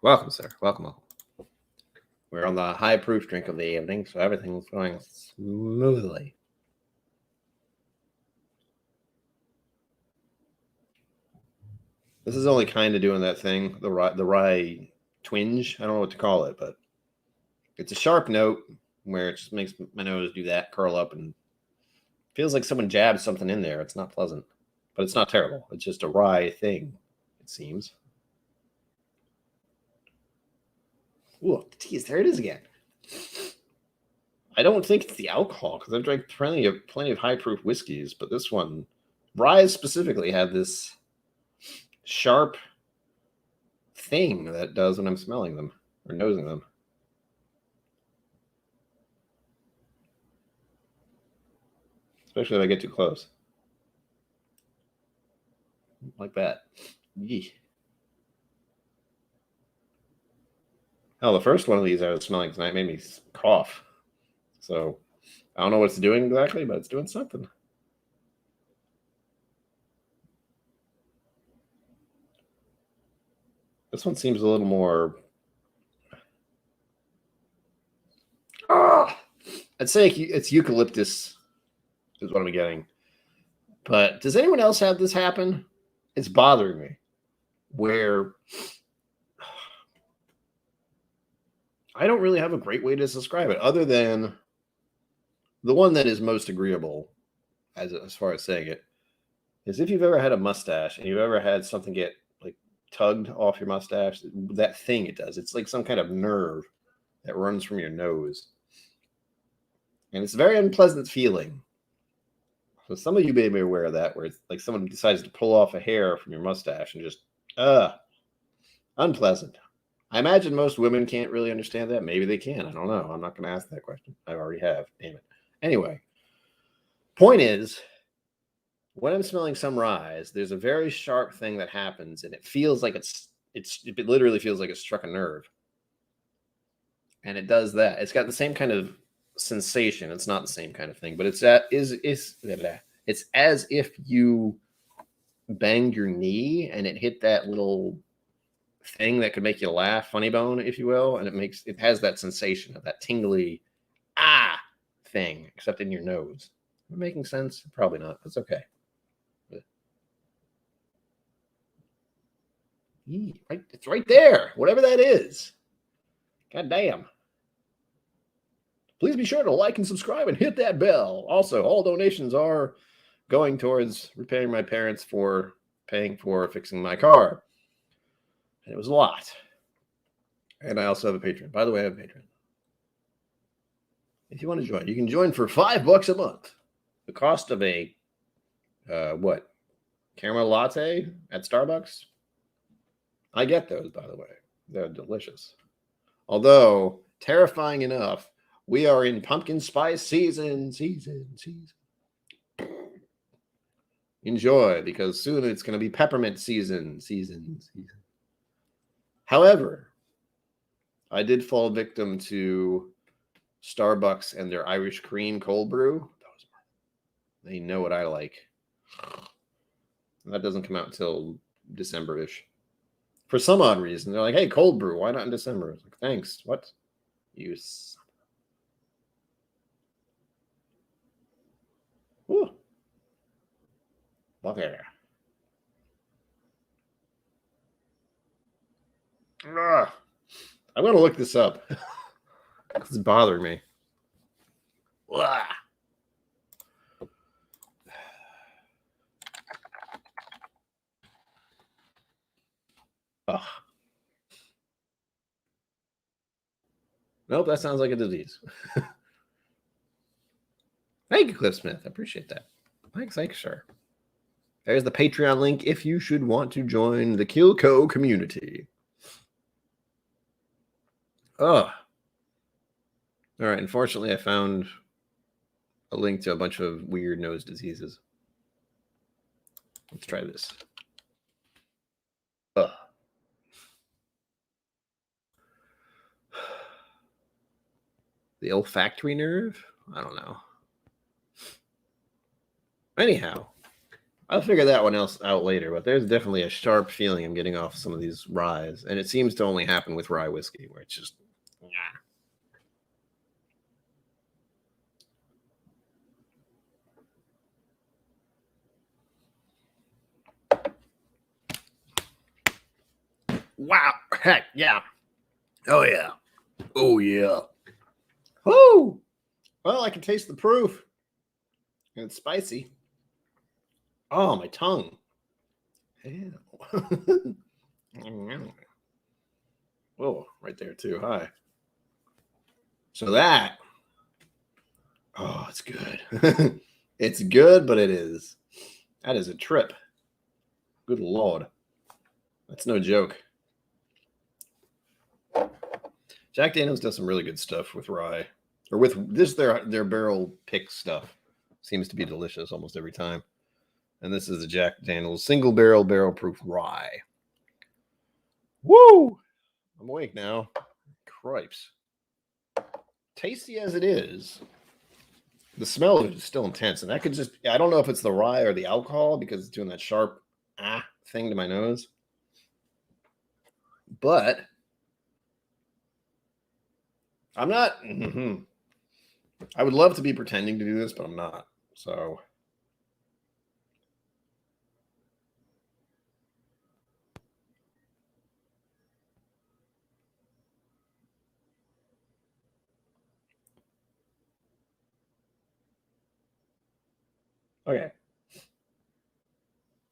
Welcome, sir. Welcome. We're on the high proof drink of the evening, so everything's going smoothly. This is only kind of doing that thing, the rye twinge. I don't know what to call it, but it's a sharp note where it just makes my nose do that, curl up, and feels like someone jabbed something in there. It's not pleasant, but it's not terrible. It's just a rye thing, it seems. Ooh, geez, there it is again. I don't think it's the alcohol because I've drank plenty of high proof whiskeys, but this one, rye specifically, had this sharp thing that it does when I'm smelling them or nosing them. Especially if I get too close. Like that. Yee. Hell, the first one of these I was smelling tonight made me cough. So I don't know what it's doing exactly, but it's doing something. This one seems a little more. I'd say it's eucalyptus is what I'm getting. But does anyone else have this happen? It's bothering me. Where I don't really have a great way to describe it other than the one that is most agreeable as far as saying it is if you've ever had a mustache and you've ever had something get like tugged off your mustache, that thing it does. It's like some kind of nerve that runs from your nose. And it's a very unpleasant feeling. So some of you may be aware of that, where it's like someone decides to pull off a hair from your mustache and just, unpleasant. I imagine most women can't really understand that. Maybe they can. I don't know. I'm not going to ask that question. I already have. Damn it. Anyway, point is, when I'm smelling some ryes, there's a very sharp thing that happens, and it feels like it literally feels like it struck a nerve. And it does that. It's got the same kind of sensation. It's not the same kind of thing, but it's as if you banged your knee and it hit that little thing that could make you laugh, funny bone, if you will, and it has that sensation of that tingly thing, except in your nose. Am I making sense? Probably not. That's okay. It's right there. Whatever that is. God damn. Please be sure to like and subscribe and hit that bell. Also, all donations are going towards repaying my parents for paying for fixing my car. And it was a lot. And I also have a Patreon. By the way, I have a Patreon. If you want to join, you can join for $5 a month. The cost of a caramel latte at Starbucks. I get those, by the way. They're delicious. Although, terrifying enough, we are in pumpkin spice season. Enjoy, because soon it's going to be peppermint season. However, I did fall victim to Starbucks and their Irish cream cold brew. They know what I like. That doesn't come out until December-ish. For some odd reason, they're like, hey, cold brew, why not in December? I was like, thanks. What? You Ooh. Okay. I'm going to look this up. It's bothering me. Ugh. Ugh. Nope, that sounds like a disease. Thank you, Cliff Smith. I appreciate that. Thanks, sir. There's the Patreon link if you should want to join the KillCo community. Oh. All right. Unfortunately, I found a link to a bunch of weird nose diseases. Let's try this. Ugh. The olfactory nerve? I don't know. Anyhow, I'll figure that one else out later, but there's definitely a sharp feeling I'm getting off some of these ryes, and it seems to only happen with rye whiskey, where it's just, wow, heck, yeah. Oh, yeah. Oh, yeah. Woo! Well, I can taste the proof. And it's spicy. Oh, my tongue. Oh, right there, too. Hi. So that. Oh, it's good. It's good, but it is. That is a trip. Good Lord. That's no joke. Jack Daniels does some really good stuff with rye. Or with this, their barrel pick stuff. Seems to be delicious almost every time. And this is the Jack Daniels single barrel proof rye. Woo! I'm awake now. Cripes. Tasty as it is, the smell of it is still intense. And that could just, I don't know if it's the rye or the alcohol because it's doing that sharp thing to my nose. But I'm not. I would love to be pretending to do this, but I'm not. So. Okay.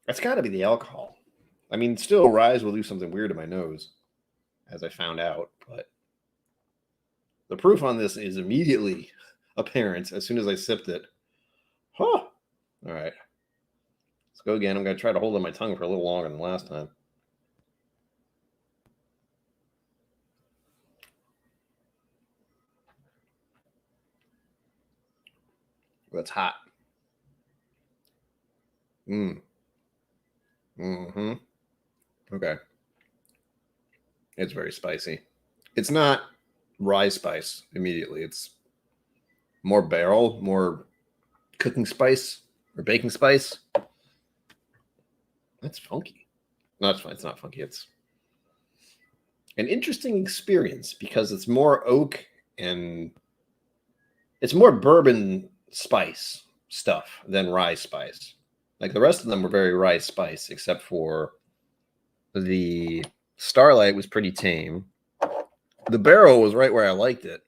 That's got to be the alcohol. I mean, still, rye will do something weird to my nose, as I found out. But the proof on this is immediately apparent as soon as I sipped it. Huh. All right. Let's go again. I'm going to try to hold on my tongue for a little longer than last time. That's hot. Okay. It's very spicy. It's not rye spice immediately. It's more barrel, more cooking spice or baking spice. That's funky. No, it's fine. It's not funky. It's an interesting experience because it's more oak and it's more bourbon spice stuff than rye spice. Like the rest of them were very rye spice, except for the Starlight was pretty tame. The barrel was right where I liked it.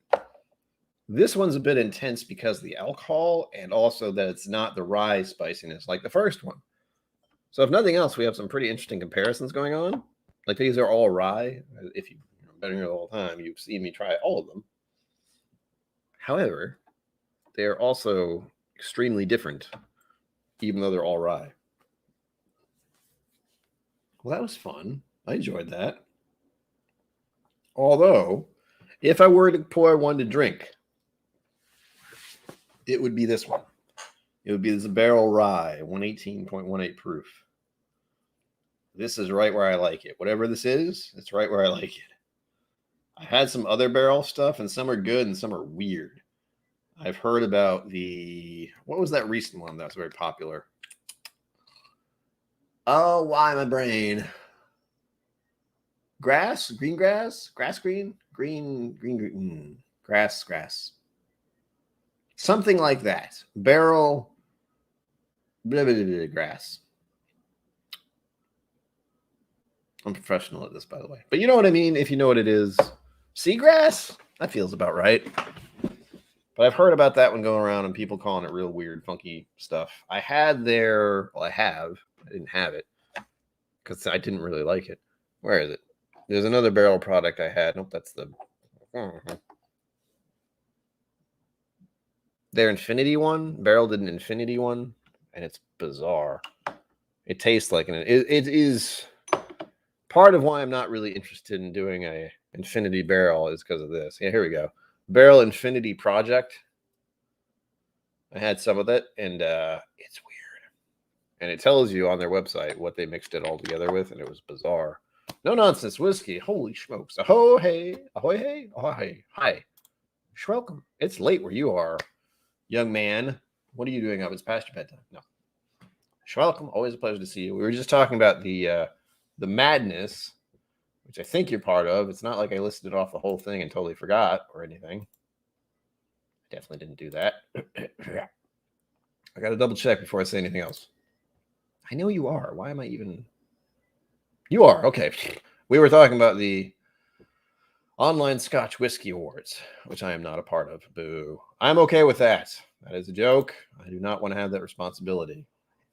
This one's a bit intense because of the alcohol and also that it's not the rye spiciness like the first one. So if nothing else, we have some pretty interesting comparisons going on. Like these are all rye. If you've been here the whole time, you've seen me try all of them. However, they're also extremely different, even though they're all rye. Well, that was fun. I enjoyed that. Although, if I were to pour one to drink, it would be this one. It would be this barrel rye, 118.18 proof. This is right where I like it. Whatever this is, it's right where I like it. I had some other barrel stuff, and some are good and some are weird. I've heard about what was that recent one that was very popular? Oh, why my brain? Grass, green grass, grass green, green, grass. Something like that. Barrel, blah, blah, blah, blah, grass. I'm professional at this, by the way. But you know what I mean if you know what it is. Seagrass? That feels about right. But I've heard about that one going around and people calling it real weird, funky stuff. I didn't have it because I didn't really like it. Where is it? There's another barrel product I had. Nope, that's their Infinity one. Barrel did an Infinity one, and it's bizarre. It tastes like it is part of why I'm not really interested in doing a Infinity barrel is because of this. Yeah, here we go. Barrel Infinity Project. I had some of it, and it's weird. And it tells you on their website what they mixed it all together with, and it was bizarre. No nonsense whiskey. Holy smokes. Ahoy, hey. Ahoy, hey. Ahoy, hey. Hi. Welcome. It's late where you are, young man. What are you doing up? It's past your bedtime. No. Welcome. Always a pleasure to see you. We were just talking about the madness, which I think you're part of. It's not like I listed off the whole thing and totally forgot or anything. I definitely didn't do that. I got to double check before I say anything else. I know you are. Why am I even... You are. Okay. We were talking about the Online Scotch Whiskey Awards, which I am not a part of. Boo. I'm okay with that. That is a joke. I do not want to have that responsibility.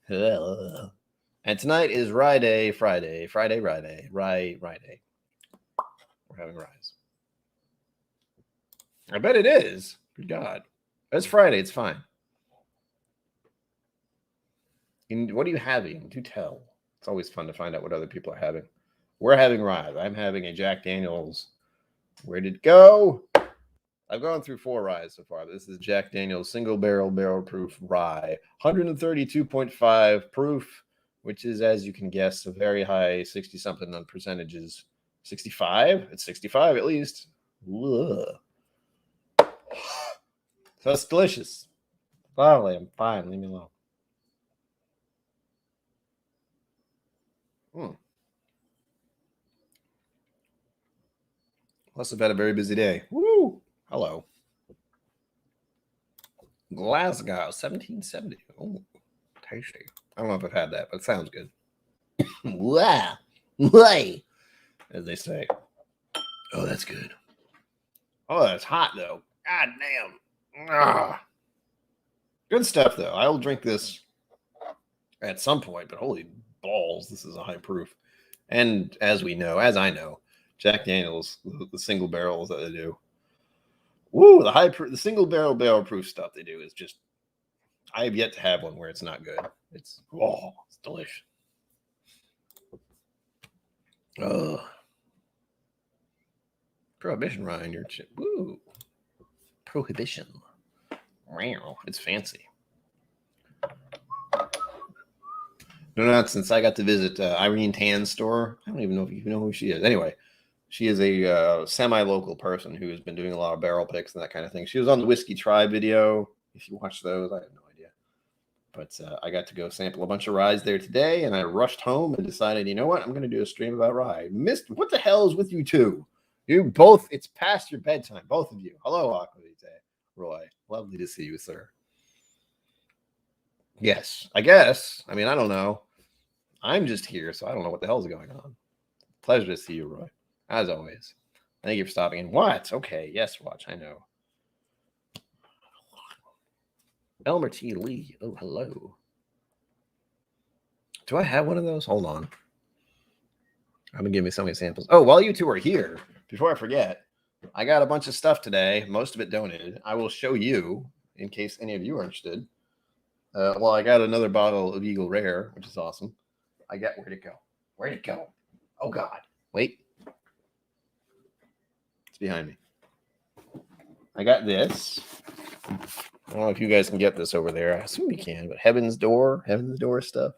And tonight is Rye Day, Friday, Rye Day. We're having ryes. I bet it is. Good God. It's Friday. It's fine. What are you having? Do tell. It's always fun to find out what other people are having. We're having ryes. I'm having a Jack Daniel's. Where did it go? I've gone through 4 ryes so far. This is Jack Daniel's single barrel proof rye. 132.5 proof, which is, as you can guess, a very high 60-something on percentages. 65? It's 65 at least. Ugh. So it's delicious. Finally, I'm fine. Leave me alone. Must have had a very busy day. Woo! Hello. Glasgow, 1770. Oh, tasty. I don't know if I've had that, but it sounds good. Wow. As they say. Oh, that's good. Oh, that's hot, though. God damn. Ah. Good stuff, though. I will drink this at some point, but holy balls, this is a high proof. And as I know, Jack Daniel's, the single barrels that they do. Woo, the single barrel proof stuff they do is just, I have yet to have one where it's not good. It's delicious. Prohibition rye in your chip. Woo. Prohibition. Wow, it's fancy. No nonsense. I got to visit Irene Tan's store. I don't even know if you know who she is. Anyway, she is a semi-local person who has been doing a lot of barrel picks and that kind of thing. She was on the Whiskey Try video. If you watch those, I have no idea. But I got to go sample a bunch of ryes there today, and I rushed home and decided, you know what? I'm going to do a stream about rye. What the hell is with you two? You both, it's past your bedtime, both of you. Hello, Aquavite, Roy. Lovely to see you, sir. Yes, I guess. I mean, I don't know. I'm just here, so I don't know what the hell's going on. Pleasure to see you, Roy. As always. Thank you for stopping in. What? Okay, yes, watch. I know. Elmer T. Lee. Oh, hello. Do I have one of those? Hold on. I've been giving me so many samples. Oh, while you two are here, before I forget, I got a bunch of stuff today, most of it donated. I will show you in case any of you are interested. Well, I got another bottle of Eagle Rare, which is awesome. I got, where'd it go? Where'd it go? Oh, God. Wait. It's behind me. I got this. I don't know if you guys can get this over there. I assume you can, but Heaven's Door stuff.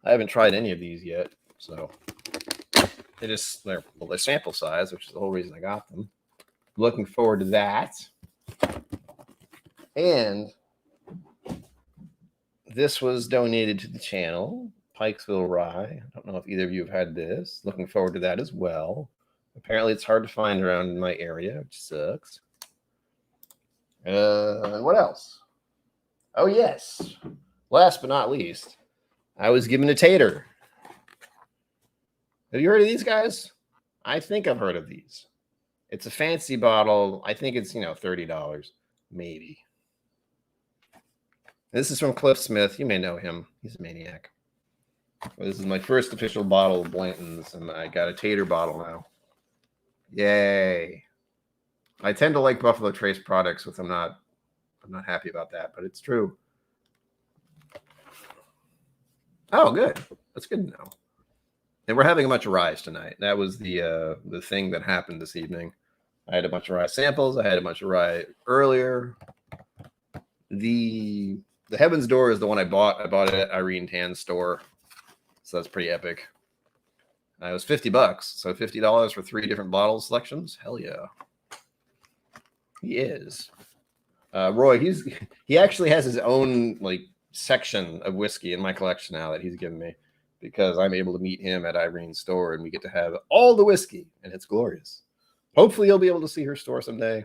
I haven't tried any of these yet, so they're sample size, which is the whole reason I got them. Looking forward to that. And this was donated to the channel, Pikesville Rye. I don't know if either of you have had this. Looking forward to that as well. Apparently, it's hard to find around in my area, which sucks. What else? Oh, yes. Last but not least, I was given a tater. Have you heard of these guys? I think I've heard of these. It's a fancy bottle. I think it's, $30, maybe. This is from Cliff Smith. You may know him. He's a maniac. This is my first official bottle of Blanton's, and I got a tater bottle now. Yay. I tend to like Buffalo Trace products, I'm not happy about that, but it's true. Oh, good. That's good to know. And we're having a bunch of ryes tonight. That was the thing that happened this evening. I had a bunch of rye samples. I had a bunch of rye earlier. The Heaven's Door is the one I bought. I bought it at Irene Tan's store. So that's pretty epic. It was $50. So $50 for 3 different bottle selections. Hell yeah. He is. Roy, he actually has his own section of whiskey in my collection now that he's given me, because I'm able to meet him at Irene's store and we get to have all the whiskey, and it's glorious. Hopefully you'll be able to see her store someday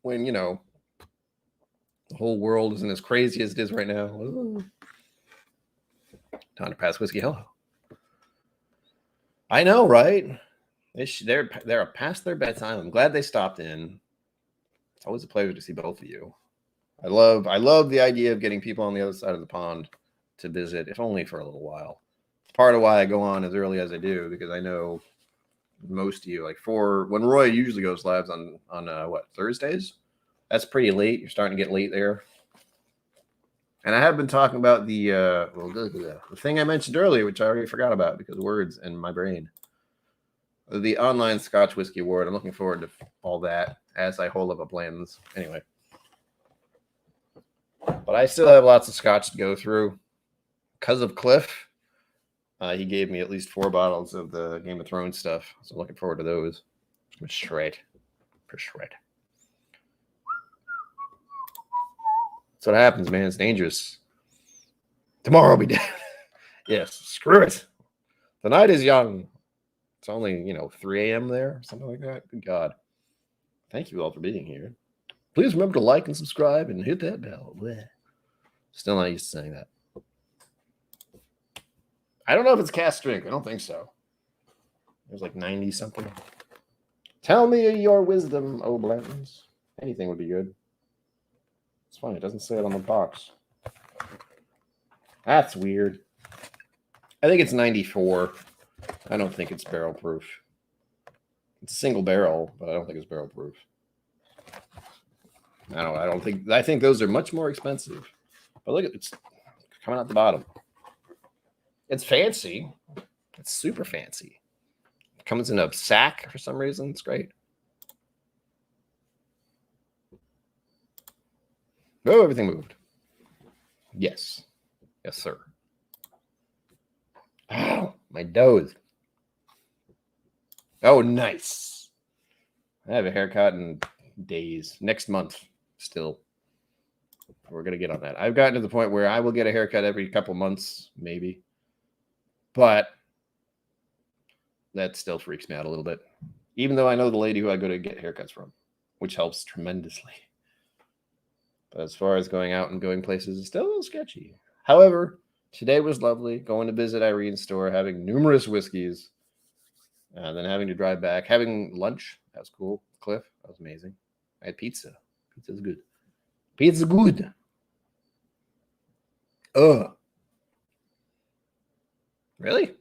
when, the whole world isn't as crazy as it is right now. Ooh. Time to pass whiskey. Hello. I know, right? They're past their bedtime. I'm glad they stopped in. It's always a pleasure to see both of you. I love the idea of getting people on the other side of the pond to visit, if only for a little while. It's part of why I go on as early as I do, because I know most of you, when Roy usually goes live on Thursdays, that's pretty late. You're starting to get late there. And I have been talking about the thing I mentioned earlier, which I already forgot about because of words in my brain. The online Scotch Whiskey Award. I'm looking forward to all that as I hold up a Blanton's. Anyway. But I still have lots of Scotch to go through. Because of Cliff, he gave me at least 4 bottles of the Game of Thrones stuff. So I'm looking forward to those. For shred. That's what happens, man. It's dangerous. Tomorrow I'll be dead. Yes, screw it. The night is young. It's only, 3 a.m. there, something like that. Good God. Thank you all for being here. Please remember to like and subscribe and hit that bell. Blech. Still not used to saying that. I don't know if it's cast drink. I don't think so. There's 90 something. Tell me your wisdom, oh Blantons. Anything would be good. It's funny. It doesn't say it on the box. That's weird. I think it's 94. I don't think it's barrel proof. It's a single barrel, but I don't think it's barrel proof. I think those are much more expensive. But look at it's coming out the bottom. It's fancy. It's super fancy. It comes in a sack for some reason. It's great. Oh, everything moved. Yes. Yes, sir. Ow, my nose. Oh, nice. I have a haircut in days. Next month, still. We're going to get on that. I've gotten to the point where I will get a haircut every couple months, maybe. But that still freaks me out a little bit. Even though I know the lady who I go to get haircuts from, which helps tremendously. But as far as going out and going places, it's still a little sketchy. However, today was lovely. Going to visit Irene's store, having numerous whiskeys, and then having to drive back, having lunch. That was cool. Cliff, that was amazing. I had pizza. Pizza's good. Pizza's good. Ugh. Really?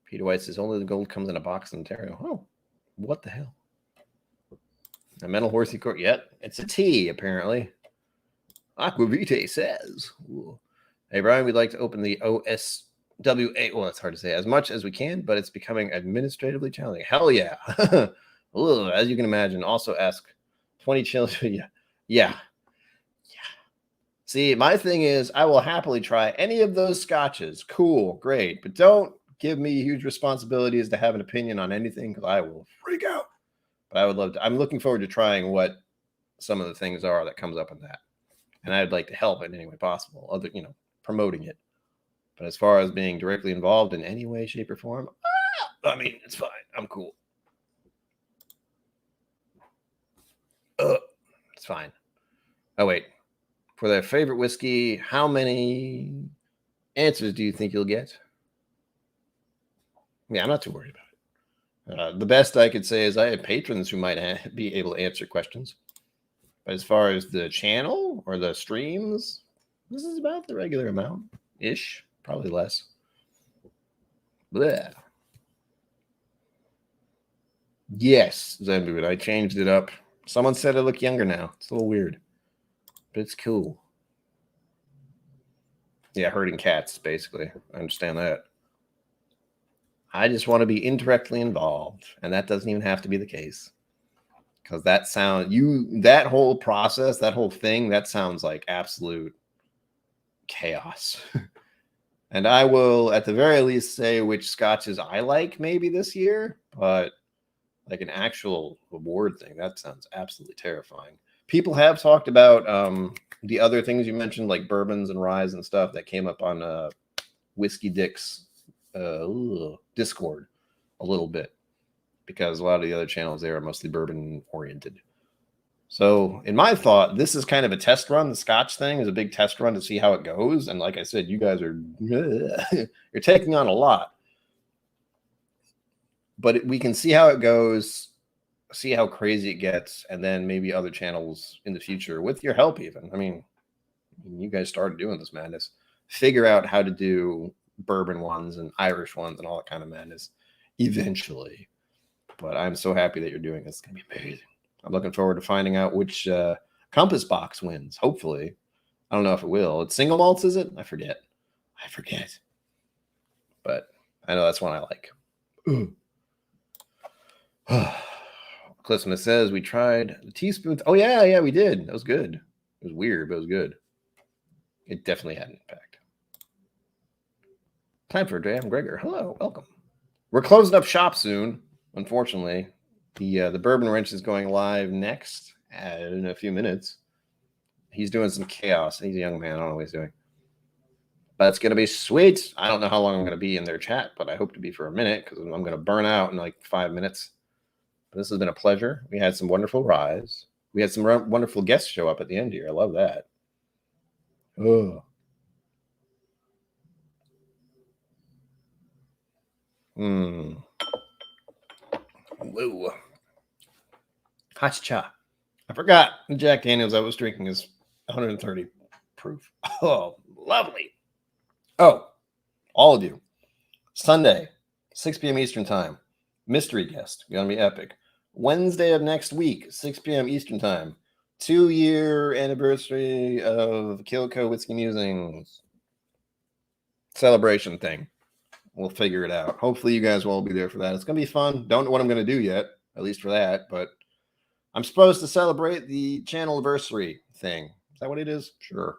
Peter White says only the gold comes in a box in Ontario. Oh, what the hell? A metal horsey court yet? It's a T, apparently. Aquavite says. Ooh. Hey, Brian, we'd like to open the OSWA. Well, it's hard to say as much as we can, but it's becoming administratively challenging. Hell yeah. Ooh, as you can imagine, also ask 20 children. Yeah. Yeah. See, my thing is, I will happily try any of those scotches. Cool, great. But don't give me huge responsibilities to have an opinion on anything because I will freak out. But I would love to. I'm looking forward to trying what some of the things are that comes up in that. And I'd like to help in any way possible, promoting it. But as far as being directly involved in any way, shape, or form, I mean, it's fine. I'm cool. It's fine. Oh, wait. For their favorite whiskey, how many answers do you think you'll get? Yeah, I'm not too worried about it. The best I could say is I have patrons who might be able to answer questions. But as far as the channel or the streams, this is about the regular amount-ish. Probably less. Blech. Yes, Zenbu, I changed it up. Someone said I look younger now. It's a little weird. But it's cool. Yeah, herding cats, basically. I understand that. I just want to be indirectly involved, and that doesn't even have to be the case. Because that whole process, that whole thing, that sounds like absolute chaos. And I will, at the very least, say which scotches I like maybe this year, but like an actual award thing, that sounds absolutely terrifying. People have talked about the other things you mentioned, like bourbons and ryes and stuff that came up on Whiskey Dick's Discord a little bit, because a lot of the other channels there are mostly bourbon oriented. So in my thought, this is kind of a test run. The Scotch thing is a big test run to see how it goes. And like I said, you guys are you're taking on a lot. But we can see how it goes, see how crazy it gets, and then maybe other channels in the future with your help even. I mean, you guys started doing this madness. Figure out how to do bourbon ones and Irish ones and all that kind of madness eventually. But I'm so happy that you're doing this. It's going to be amazing. I'm looking forward to finding out which Compass box wins. Hopefully. I don't know if it will. It's single malts, is it? I forget. But I know that's one I like. Cliff Smith says we tried the teaspoons. Oh, yeah, we did. That was good. It was weird, but it was good. It definitely had an impact. Time for J.M. Gregor. Hello, welcome. We're closing up shop soon, unfortunately. The Bourbon Wrench is going live next in a few minutes. He's doing some chaos. He's a young man. I don't know what he's doing. But it's going to be sweet. I don't know how long I'm going to be in their chat, but I hope to be for a minute because I'm going to burn out in like 5 minutes. But this has been a pleasure. We had some wonderful ryes. We had some wonderful guests show up at the end here. I love that. Oh. Whoa. Hot cha. I forgot the Jack Daniels I was drinking is 130 proof. Oh, lovely. Oh, all of you. Sunday, 6 p.m. Eastern Time. Mystery guest. Going to be epic. Wednesday of next week, 6 p.m. Eastern Time. 2-year anniversary of KillCo Whiskey Musings celebration thing. We'll figure it out. Hopefully you guys will all be there for that. It's going to be fun. Don't know what I'm going to do yet, at least for that, but I'm supposed to celebrate the channel anniversary thing. Is that what it is? Sure.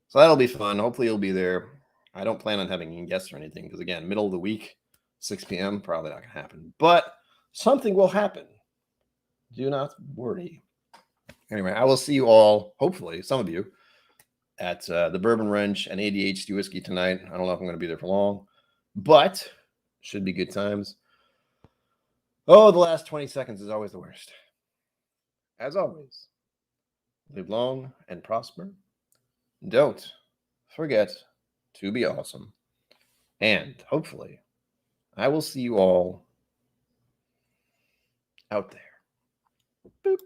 So that'll be fun. Hopefully you'll be there. I don't plan on having any guests or anything because, again, middle of the week, 6 p.m., probably not going to happen. But something will happen. Do not worry. Anyway, I will see you all, hopefully, some of you, at the Bourbon Wrench and ADHD Whiskey tonight. I don't know if I'm going to be there for long, but should be good times. Oh, the last 20 seconds is always the worst. As always, live long and prosper. Don't forget to be awesome. And hopefully, I will see you all out there. Boop.